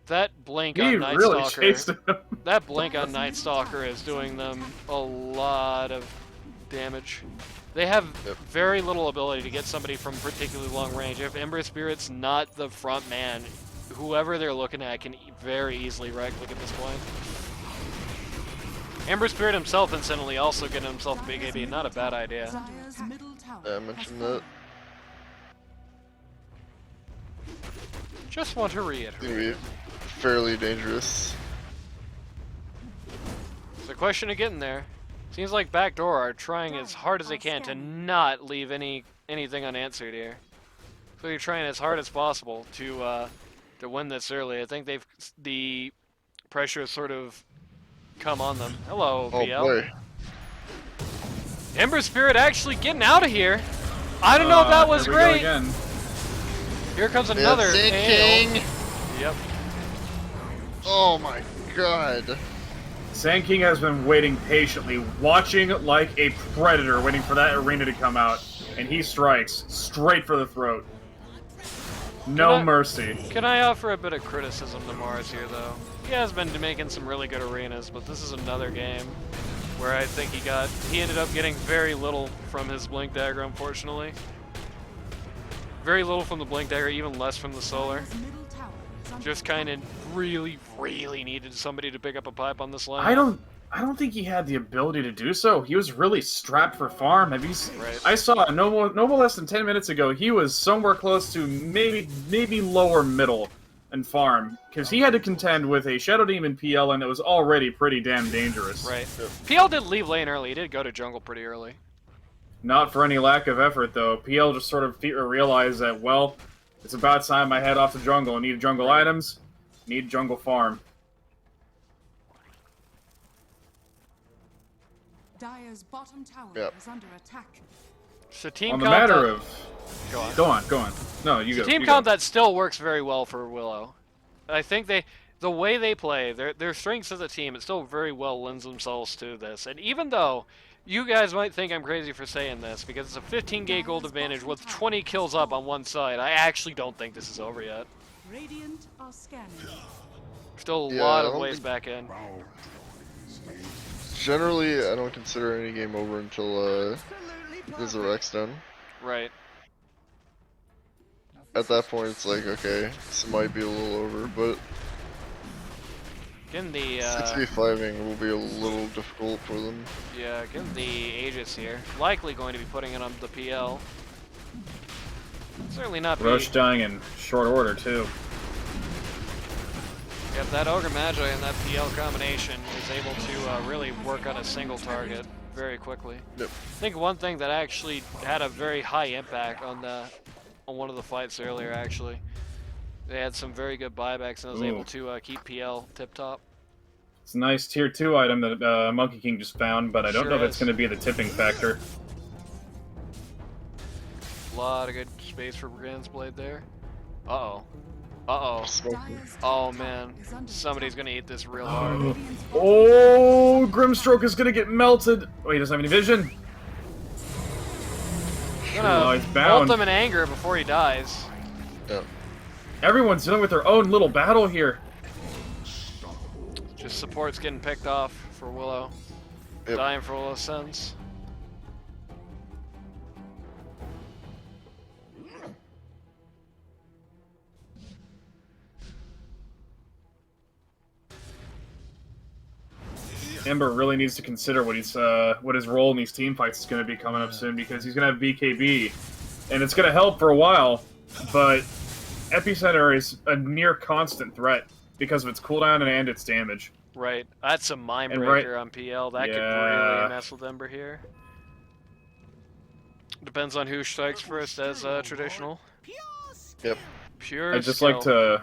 That blink He on Night really Stalker. chased him. That blink on Night Stalker is doing them a lot of damage. They have very little ability to get somebody from particularly long range. If Ember Spirit's not the front man, whoever they're looking at can very easily right-click at this point. Ember Spirit himself, incidentally, also getting himself a BKB. Not a bad idea. Dire's middle tower Yeah, I mentioned that. Just want to reiterate. It's gonna be fairly dangerous. It's a question of getting there. Seems like Backdoor are trying as hard as they can to not leave anything unanswered here. So they're trying as hard as possible to win this early. I think the pressure has sort of come on them. Hello, Oh PL. boy. Ember Spirit actually getting out of here. I don't know if that was Here we go great. again. Here comes another Sand AO. King. Yep. Oh my god. Sand King has been waiting patiently, watching like a predator, waiting for that arena to come out, and he strikes straight for the throat. No mercy. Can I offer a bit of criticism to Mars here, though? He has been making some really good arenas, but this is another game where I think he ended up getting very little from his Blink Dagger, unfortunately. Very little from the Blink Dagger, even less from the Solar. Dire's middle tower is under Just kind of really needed somebody to pick up a pipe on this line. I don't think he had the ability to do so. He was really strapped for farm. Right. I saw no more less than 10 minutes ago. He was somewhere close to maybe lower middle and farm, because he had to contend with a Shadow Demon PL, and it was already pretty damn dangerous. Right. PL did leave lane early. He did go to jungle pretty early. Not for any lack of effort, though. PL just sort of realized that, well, it's about time I head off to jungle. I need jungle items, need jungle farm. Dire's bottom tower Yep. is under attack. So team On the comp matter that- of... Go on. Go on. No, you So go. team you comp go. that still works very well for Willow. I think the way they play, their strengths as a team, it still very well lends themselves to this. And even though you guys might think I'm crazy for saying this, because it's a 15 gold advantage with 20 kills up on one side, I actually don't think this is over yet. Radiant are scanning. Still a Yeah, lot I of don't ways think- back in. Generally, I don't consider any game over until there's a Rex done. Right. At that point, it's like, okay, this might be a little over, but Getting the 6v5ing will be a little difficult for them. yeah, getting the Aegis here. Likely going to be putting it on the PL. Certainly not be. Roche dying in short order, too. Yep, that Ogre Magi and that PL combination is able to really work on a single target very quickly. Yep. I think one thing that actually had a very high impact on one of the fights earlier, actually. They had some very good buybacks and was able to keep PL tip-top. It's a nice tier 2 item that Monkey King just found, but I don't Sure know if it's is. going to be the tipping factor. A lot of good space for Brigand's Blade there. Uh-oh. Uh-oh. Smoking. Dire's Oh, top man. tower is under Somebody's attack. gonna eat this real hard. Radiant's bottom Oh, Grimstroke is going to get melted. Oh, he doesn't have any vision. Oh, Gonna he's bound. ult him in anger before he dies. Yeah. Everyone's dealing with their own little battle here. Just support's getting picked off for Willow. Yep. Dying for Willow's sins. Ember really needs to consider what his role in these team fights is going to be coming up soon, because he's going to have BKB, and it's going to help for a while, but Epicenter is a near constant threat because of its cooldown and its damage. Right. That's a mind And breaker on PL. That could Yeah. really mess with Ember here. Depends on who strikes first as traditional. Yep. Pure I'd just skill. like to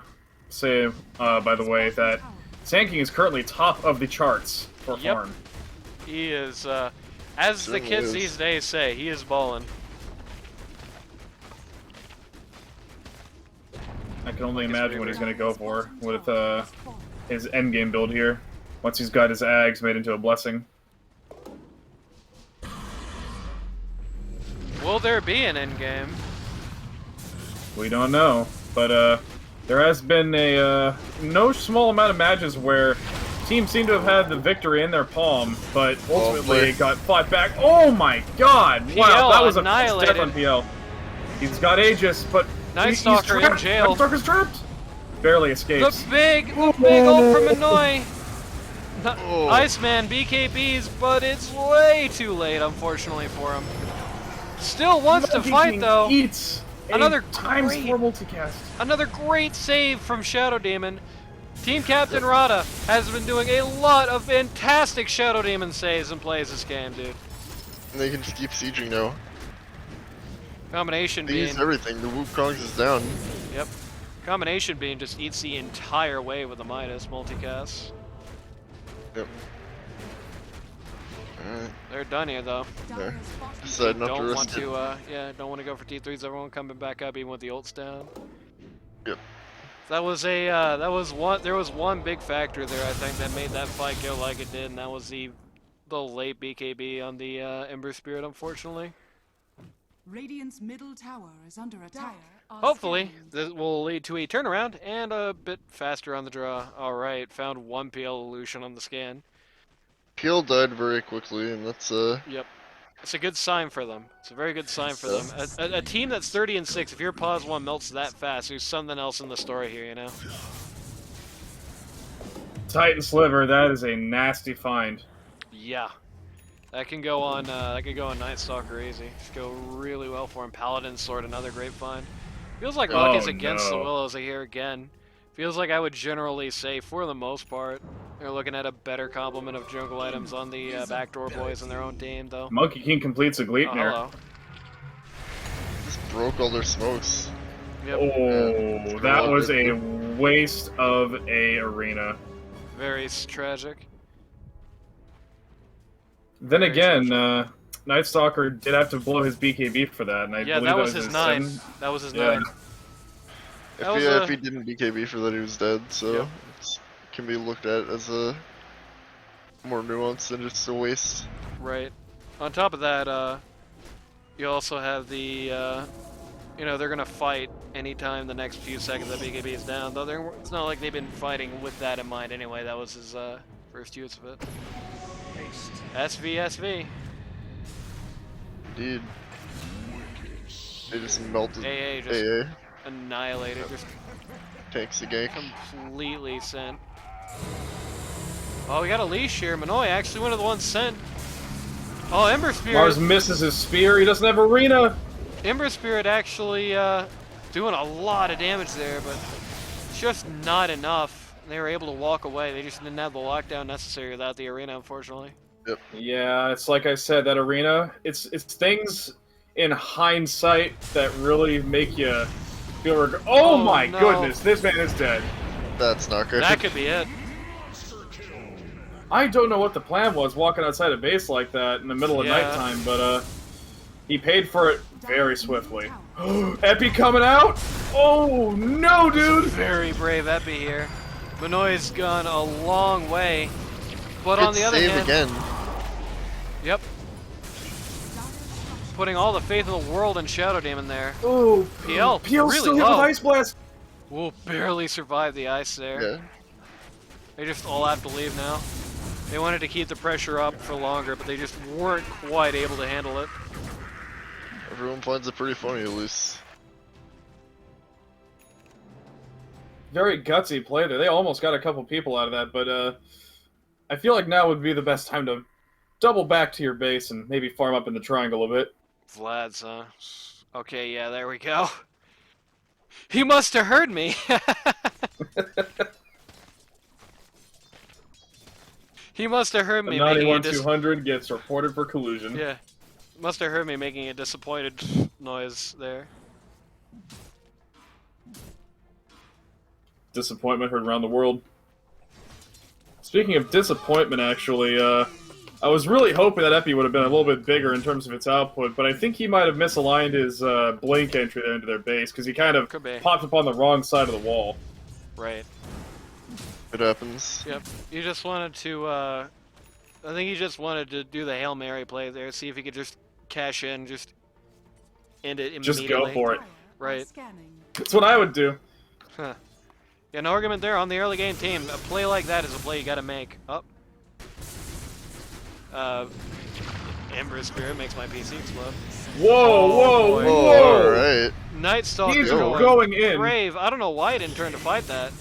say, by the way, that tanking is currently top of the charts for Yep. farm. He is, as the Certainly kids is. these days say, he is ballin'. I can only Like his imagine what he's favorite. going to go for with his endgame build here. Once he's got his Ags made into a blessing. Will there be an endgame? We don't know, but there has been a no small amount of matches where teams seem to have had the victory in their palm, but ultimately boy. it got fought back. Oh my god! PL Wow, that was a annihilated. death on PL. He's got Aegis, but Night he's Stalker in trapped. jail. Night Stalker's trapped. Barely escapes. The big ult from Annoy! Oh. Iceman BKBs, but it's way too late, unfortunately, for him. Still wants to Monkey fight, King though. Eats Another times great- 4 multicast. Another great save from Shadow Demon. Team Captain Rada has been doing a lot of fantastic Shadow Demon saves and plays this game, dude. And they can just keep sieging now. Combination They being, use everything. The Wukong's is down. yep. Combination being just eats the entire way with the Midas multicast. Yep. Alright. They're done here, though. There. Decide not to Don't risk want it. to, yeah, don't want to go for T3s. Everyone coming back up, even with the ults down. Yep. That was there was one big factor there, I think, that made that fight go like it did, and that was the late BKB on the Ember Spirit, unfortunately. Radiant's middle tower is under attack. Hopefully, this will lead to a turnaround and a bit faster on the draw. Alright, found one PL illusion on the scan. Peel died very quickly, and that's Yep. It's a good sign for them. It's a very good sign for them. A team that's 30-6, if your pause one melts that fast, there's something else in the story here, you know? Titan Sliver, that is a nasty find. Yeah. That can go on Night Stalker easy. Just go really well for him. Paladin Sword, another great find. Feels like luck is against the no. Willows here again. Feels like I would generally say, for the most part, they're looking at a better complement of jungle items on the Backdoor boys in their own team, though. Monkey King completes a Oh, Gleipnir. hello. just broke all their smokes. Yep. Oh, that was a waste of a arena. Very tragic. Then Very again, tragic. Night Stalker did have to blow his BKB for that, and I Yeah, believe that was his 9. 7. That was his Yeah. 9. That was If he didn't BKB for that, he was dead. So Yep. it can be looked at as a more nuanced than just a waste. Right. On top of that, you also have the, you know, they're gonna fight anytime the next few seconds that BKB is down. Though it's not like they've been fighting with that in mind anyway. That was his first use of it. SV. Indeed. They just melted AA just AA. annihilated, just Tanks the gank. completely sent. Oh, we got a leash here. Manoy actually one of the ones sent. Oh, Ember Spirit. Mars misses his spear, he doesn't have arena! Ember Spirit actually doing a lot of damage there, but just not enough. They were able to walk away. They just didn't have the lockdown necessary without the arena, unfortunately. Yeah, it's like I said, that arena, it's things in hindsight that really make you feel oh my no. goodness, this man is dead. That's not good. That could be it. I don't know what the plan was walking outside a base like that in the middle of Yeah. nighttime, but he paid for it very swiftly. Epi coming out? Oh no, dude! Very brave Epi here. Manoy's gone a long way, but Good on the other save hand, again. yep, putting all the faith in the world in Shadow Demon there. Oh, PL PL really still hit low. with Ice Blast. Will barely survive the ice there. Yeah. They just all have to leave now. They wanted to keep the pressure up for longer, but they just weren't quite able to handle it. Everyone finds it pretty funny, at least. Very gutsy play there. They almost got a couple people out of that, but I feel like now would be the best time to double back to your base and maybe farm up in the triangle a bit. Vlad's, huh? Okay, yeah, there we go. He must have heard me. He must have heard The me making a 91-200 gets reported for collusion. Yeah. Must have heard me making a disappointed noise there. Disappointment heard around the world. Speaking of disappointment, actually, I was really hoping that Epi would have been a little bit bigger in terms of its output, but I think he might have misaligned his blink entry there into their base, because he kind of popped up on the wrong side of the wall. Right. It happens. Yep. You just wanted to, I think he just wanted to do the Hail Mary play there, see if he could just cash in, just end it immediately. Just go for it. Right. That's what I would do. Huh. Yeah, no argument there on the early game team. A play like that is a play you gotta make. Up. Ember Spirit makes my PC explode. Whoa, whoa, boy. whoa! Alright. Night Stalker He's going in. Brave. I don't know why he didn't turn to fight that.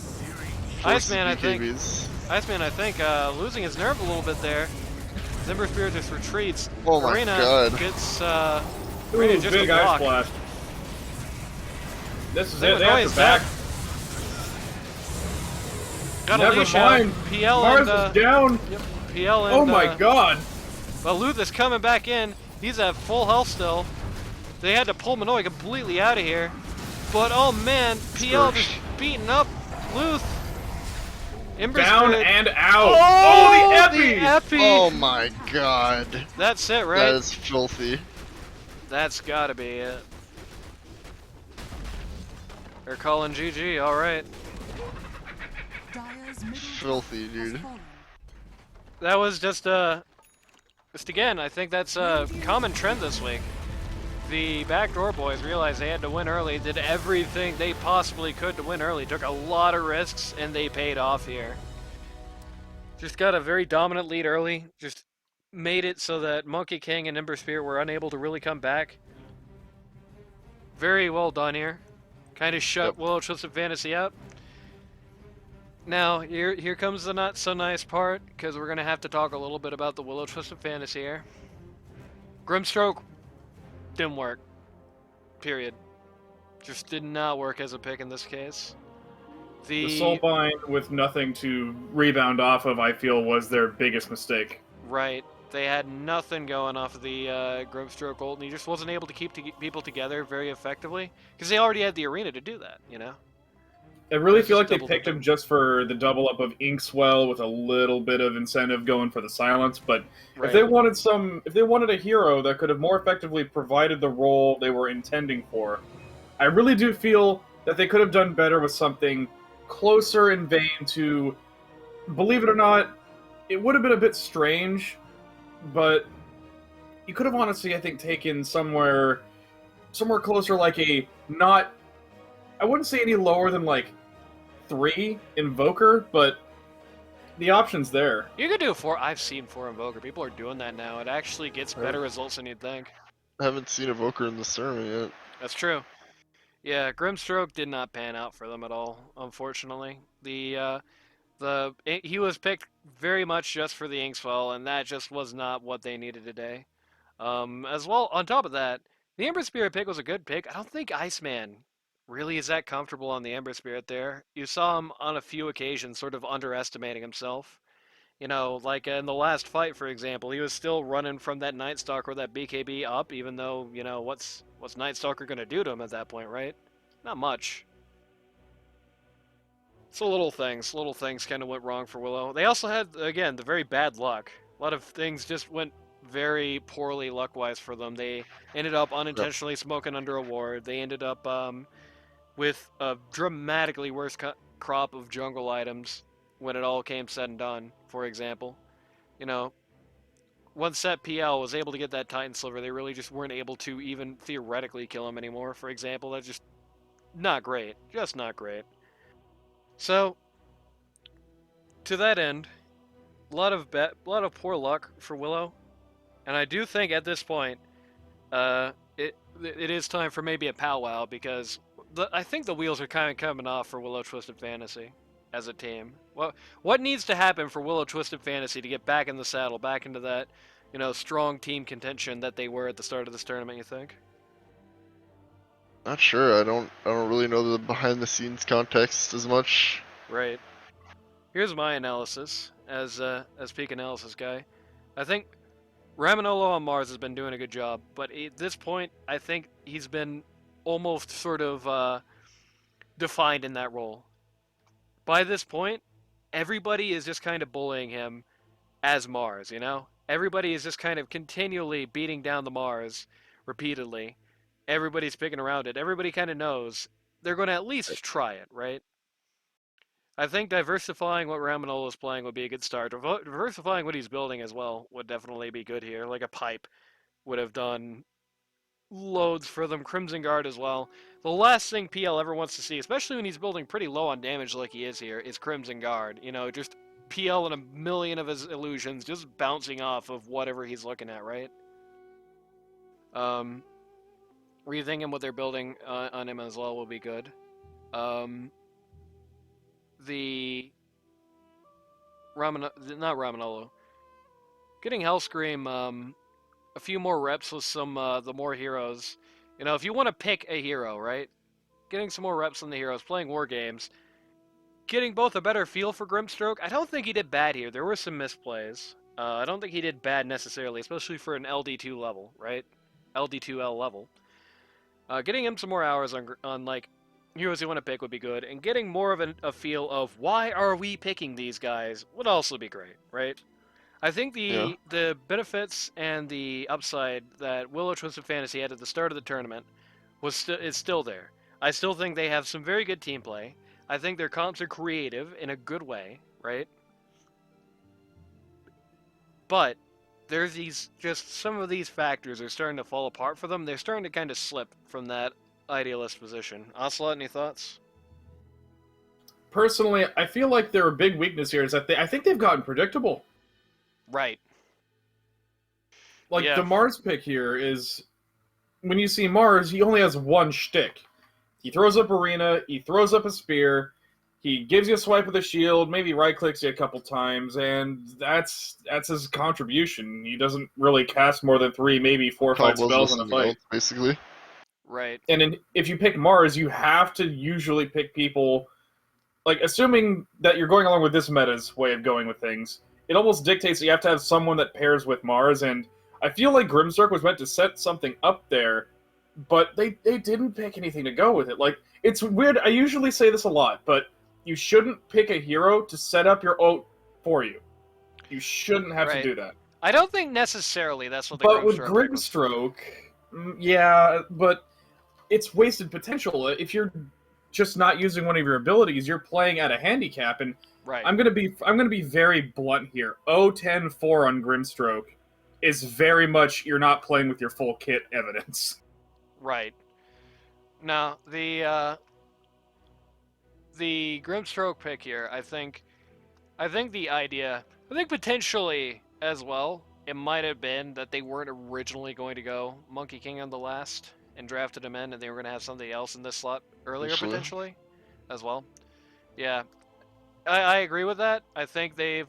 Iceman, I think. Losing his nerve a little bit there. Ember Spirit just retreats. Oh my Arena god. gets Ooh, Arena just big a ice block. blast. This is Same it, with they have Noise, to back. Got a Never leash out. mind. PL Mars and is down. Yep, PL and Oh my god. well, Luth is coming back in. He's at full health still. They had to pull Manoy completely out of here. But oh man, PL just beating up Luth. Ember Down Spirit. and out. Oh, the Epi! Oh my god. That's it, right? That is filthy. That's gotta be it. They're calling GG, alright. Filthy, dude. That was just again, I think that's a common trend this week. The Backdoor boys realized they had to win early, did everything they possibly could to win early, took a lot of risks, and they paid off here. Just got a very dominant lead early, just made it so that Monkey King and Ember Spirit were unable to really come back. Very well done here. Kind of shut Willow Twisted Fantasy out. Now, here comes the not so nice part, because we're going to have to talk a little bit about the Willow Twisted Fantasy here. Grimstroke didn't work. Period. Just did not work as a pick in this case. The Soulbind with nothing to rebound off of, I feel, was their biggest mistake. Right. They had nothing going off of the Grimstroke ult, and he just wasn't able to keep people together very effectively, because they already had the arena to do that, you know? I really feel like they picked him just for the double up of Inkswell with a little bit of incentive going for the silence, but Right. if they wanted a hero that could have more effectively provided the role they were intending for, I really do feel that they could have done better with something closer in vein to, believe it or not, it would have been a bit strange, but you could have honestly, I think, taken somewhere closer, like a not, I wouldn't say any lower than like 3 Invoker, but the option's there. You could do 4. I've seen 4 Invoker. People are doing that now. It actually gets better results than you'd think. I haven't seen Evoker in this tournament yet. That's true. Yeah, Grimstroke did not pan out for them at all, unfortunately. He was picked very much just for the Inkswell, and that just was not what they needed today. As well, on top of that, the Ember Spirit pick was a good pick. I don't think Iceman really is that comfortable on the Ember Spirit there. You saw him on a few occasions sort of underestimating himself. You know, like in the last fight, for example, he was still running from that Night Stalker or that BKB up, even though, you know, what's Night Stalker going to do to him at that point, right? Not much. So little things kind of went wrong for Willow. They also had, again, the very bad luck. A lot of things just went very poorly luck-wise for them. They ended up unintentionally smoking under a ward. They ended up with a dramatically worse crop of jungle items when it all came said and done, for example. You know, once set PL was able to get that Titan Silver, they really just weren't able to even theoretically kill him anymore, for example. That's just not great. Just not great. So, to that end, a lot of poor luck for Willow, and I do think at this point, it is time for maybe a powwow, because I think the wheels are kind of coming off for Willow Twisted Fantasy as a team. What needs to happen for Willow Twisted Fantasy to get back in the saddle, back into that, you know, strong team contention that they were at the start of this tournament, you think? Not sure. I don't really know the behind the scenes context as much. Right. Here's my analysis. as peak analysis guy. I think Ramonolo on Mars has been doing a good job, but at this point, I think he's been almost sort of defined in that role. By this point, everybody is just kind of bullying him as Mars, you know? Everybody is just kind of continually beating down the Mars repeatedly. Everybody's picking around it. Everybody kind of knows they're going to at least try it, right? I think diversifying what Ramonolo is playing would be a good start. Diversifying what he's building as well would definitely be good here. Like a pipe would have done loads for them. Crimson Guard as well. The last thing PL ever wants to see, especially when he's building pretty low on damage like he is here, is Crimson Guard. You know, just PL and a million of his illusions just bouncing off of whatever he's looking at, right? Rethinking what they're building on him as well will be good. Not Ramonolo. Getting Hellscream, a few more reps with some the more heroes. You know, if you want to pick a hero, right? Getting some more reps on the heroes, playing war games, getting both a better feel for Grimstroke. I don't think he did bad here. There were some misplays. I don't think he did bad necessarily, especially for an LD2 level, right? LD2L level. Getting him some more hours on like heroes you want to pick would be good, and getting more of a feel of why are we picking these guys would also be great, right? I think the benefits and the upside that Willow Twisted Fantasy had at the start of the tournament is still there. I still think they have some very good team play. I think their comps are creative in a good way, right? But there's some of these factors are starting to fall apart for them. They're starting to kind of slip from that idealist position. Ocelot, any thoughts? Personally, I feel like their big weakness here is that I think they've gotten predictable. Right. Like, the Mars pick here is, when you see Mars, he only has one shtick. He throws up Arena, he throws up a spear, he gives you a swipe with a shield, maybe right-clicks you a couple times, and that's his contribution. He doesn't really cast more than 3, maybe 4 or 5 spells in a fight. Basically. Right. And if you pick Mars, you have to usually pick people, like, assuming that you're going along with this meta's way of going with things, it almost dictates that you have to have someone that pairs with Mars, and I feel like Grimstroke was meant to set something up there, but they didn't pick anything to go with it. Like, it's weird, I usually say this a lot, but you shouldn't pick a hero to set up your ult for you. You shouldn't have to do that. I don't think necessarily that's what the But with Grimstroke, yeah, but it's wasted potential. If you're just not using one of your abilities, you're playing at a handicap, and I'm gonna be very blunt here. 0-10-4 on Grimstroke is very much you're not playing with your full kit evidence. Right. Now, the Grimstroke pick here, I think potentially as well, it might have been that they weren't originally going to go Monkey King on the last and drafted him in, and they were going to have something else in this slot earlier, potentially, as well. Yeah, I agree with that. I think they've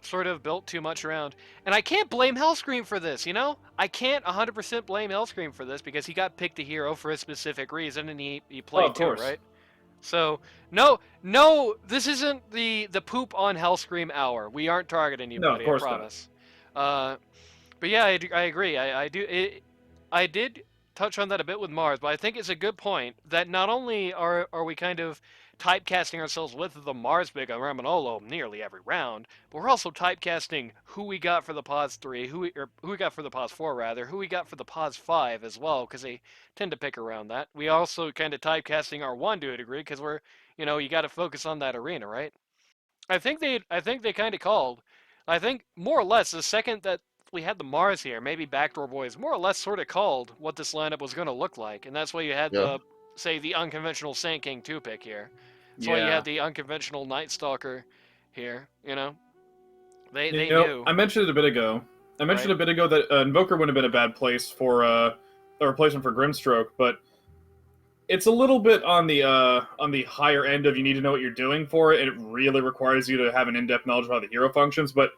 sort of built too much around, and I can't blame Hellscream for this, you know? I can't 100% blame Hellscream for this, because he got picked a hero for a specific reason, and he played too, right? So, no, this isn't the poop on Hellscream hour. We aren't targeting anybody, I promise. But yeah, I agree. I did touch on that a bit with Mars, but I think it's a good point that not only are we kind of typecasting ourselves with the Mars pick on Ramonolo nearly every round, but we're also typecasting who we got for the Pause 3, who we got for the Pause 4 rather, who we got for the Pause 5 as well, because they tend to pick around that. We also kind of typecasting our 1 to a degree, because we're, you know, you got to focus on that arena, right? I think they kind of called. I think more or less the second that we had the Mars here, maybe Backdoor Boys more or less sort of called what this lineup was going to look like, and that's why you had the unconventional Sand King 2 pick here. That's why you had the unconventional Night Stalker here, you know? They knew. I mentioned it a bit ago. That Invoker wouldn't have been a bad place for a replacement for Grimstroke, but it's a little bit on the higher end of you need to know what you're doing for it, and it really requires you to have an in-depth knowledge of how the hero functions, but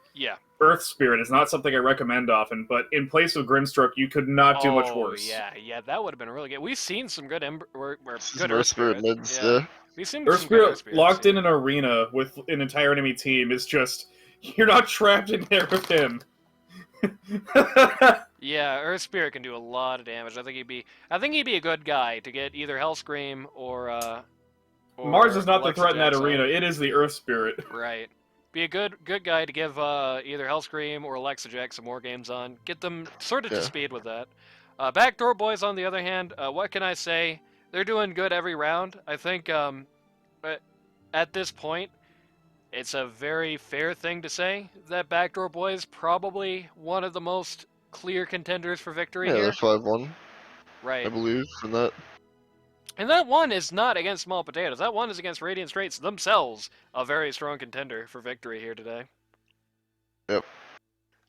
Earth Spirit is not something I recommend often, but in place of Grimstroke, you could not do much worse. Yeah, that would have been really good. We've seen some good Earth Spirit mids, We've seen Earth some good Earth Spirit Spirits, locked in yeah. an arena with an entire enemy team is just, you're not trapped in there with him. Yeah, Earth Spirit can do a lot of damage. I think he'd be a good guy to get either Hellscream or Mars is not the Alexa threat in that Jax arena, out. it is the Earth Spirit. Right. Be a good guy to give either Hellscream or Alexa Jax some more games on. Get them sort of to Yeah. speed with that. Backdoor Boys, on the other hand, what can I say? They're doing good every round. I think at this point, it's a very fair thing to say that Backdoor Boys probably one of the most clear contenders for victory Yeah, here. they're 5-1, Right. I believe, in that. And that one is not against Small Potatoes. That one is against Radiant Straits themselves, a very strong contender for victory here today. Yep.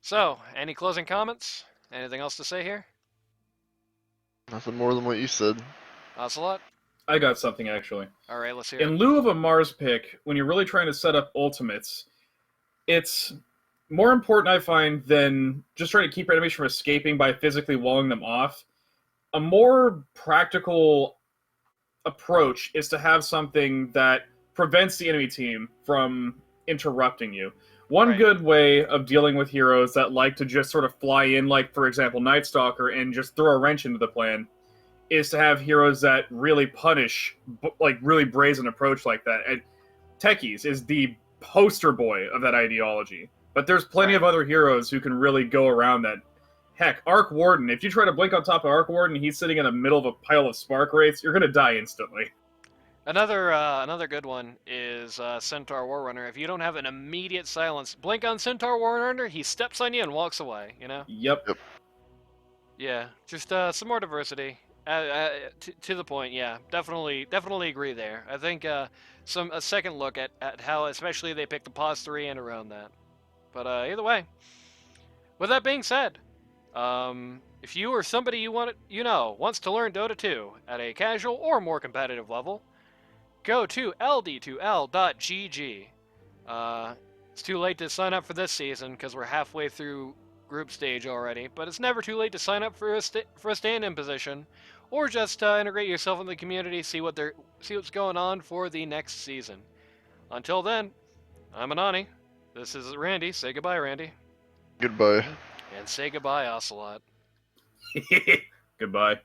So, any closing comments? Anything else to say here? Nothing more than what you said. Ocelot? I got something, actually. Alright, let's hear In it. lieu of a Mars pick, when you're really trying to set up ultimates, it's more important, I find, than just trying to keep your enemies from escaping by physically walling them off. A more practical approach is to have something that prevents the enemy team from interrupting you. One Right. good way of dealing with heroes that like to just sort of fly in, like, for example, Night Stalker, and just throw a wrench into the plan, is to have heroes that really punish, like, really brazen approach like that. And Techies is the poster boy of that ideology. But there's plenty Right. of other heroes who can really go around that. Heck, Arc Warden, if you try to blink on top of Arc Warden and he's sitting in the middle of a pile of Spark Wraiths, you're gonna die instantly. Another good one is Centaur Warrunner. If you don't have an immediate silence, blink on Centaur Warrunner, he steps on you and walks away, you know? Yep. Yeah, just some more diversity. To the point, yeah, definitely agree there. I think a second look at how especially they pick the pause 3 and around that. But either way, with that being said, if you or somebody you wants to learn Dota 2 at a casual or more competitive level, go to ld2l.gg. It's too late to sign up for this season because we're halfway through group stage already, but it's never too late to sign up for a stand-in position, or just integrate yourself in the community, see what's going on for the next season. Until then, I'm Anani. This is Randy. Say goodbye, Randy. Goodbye. And say goodbye, Ocelot. Goodbye.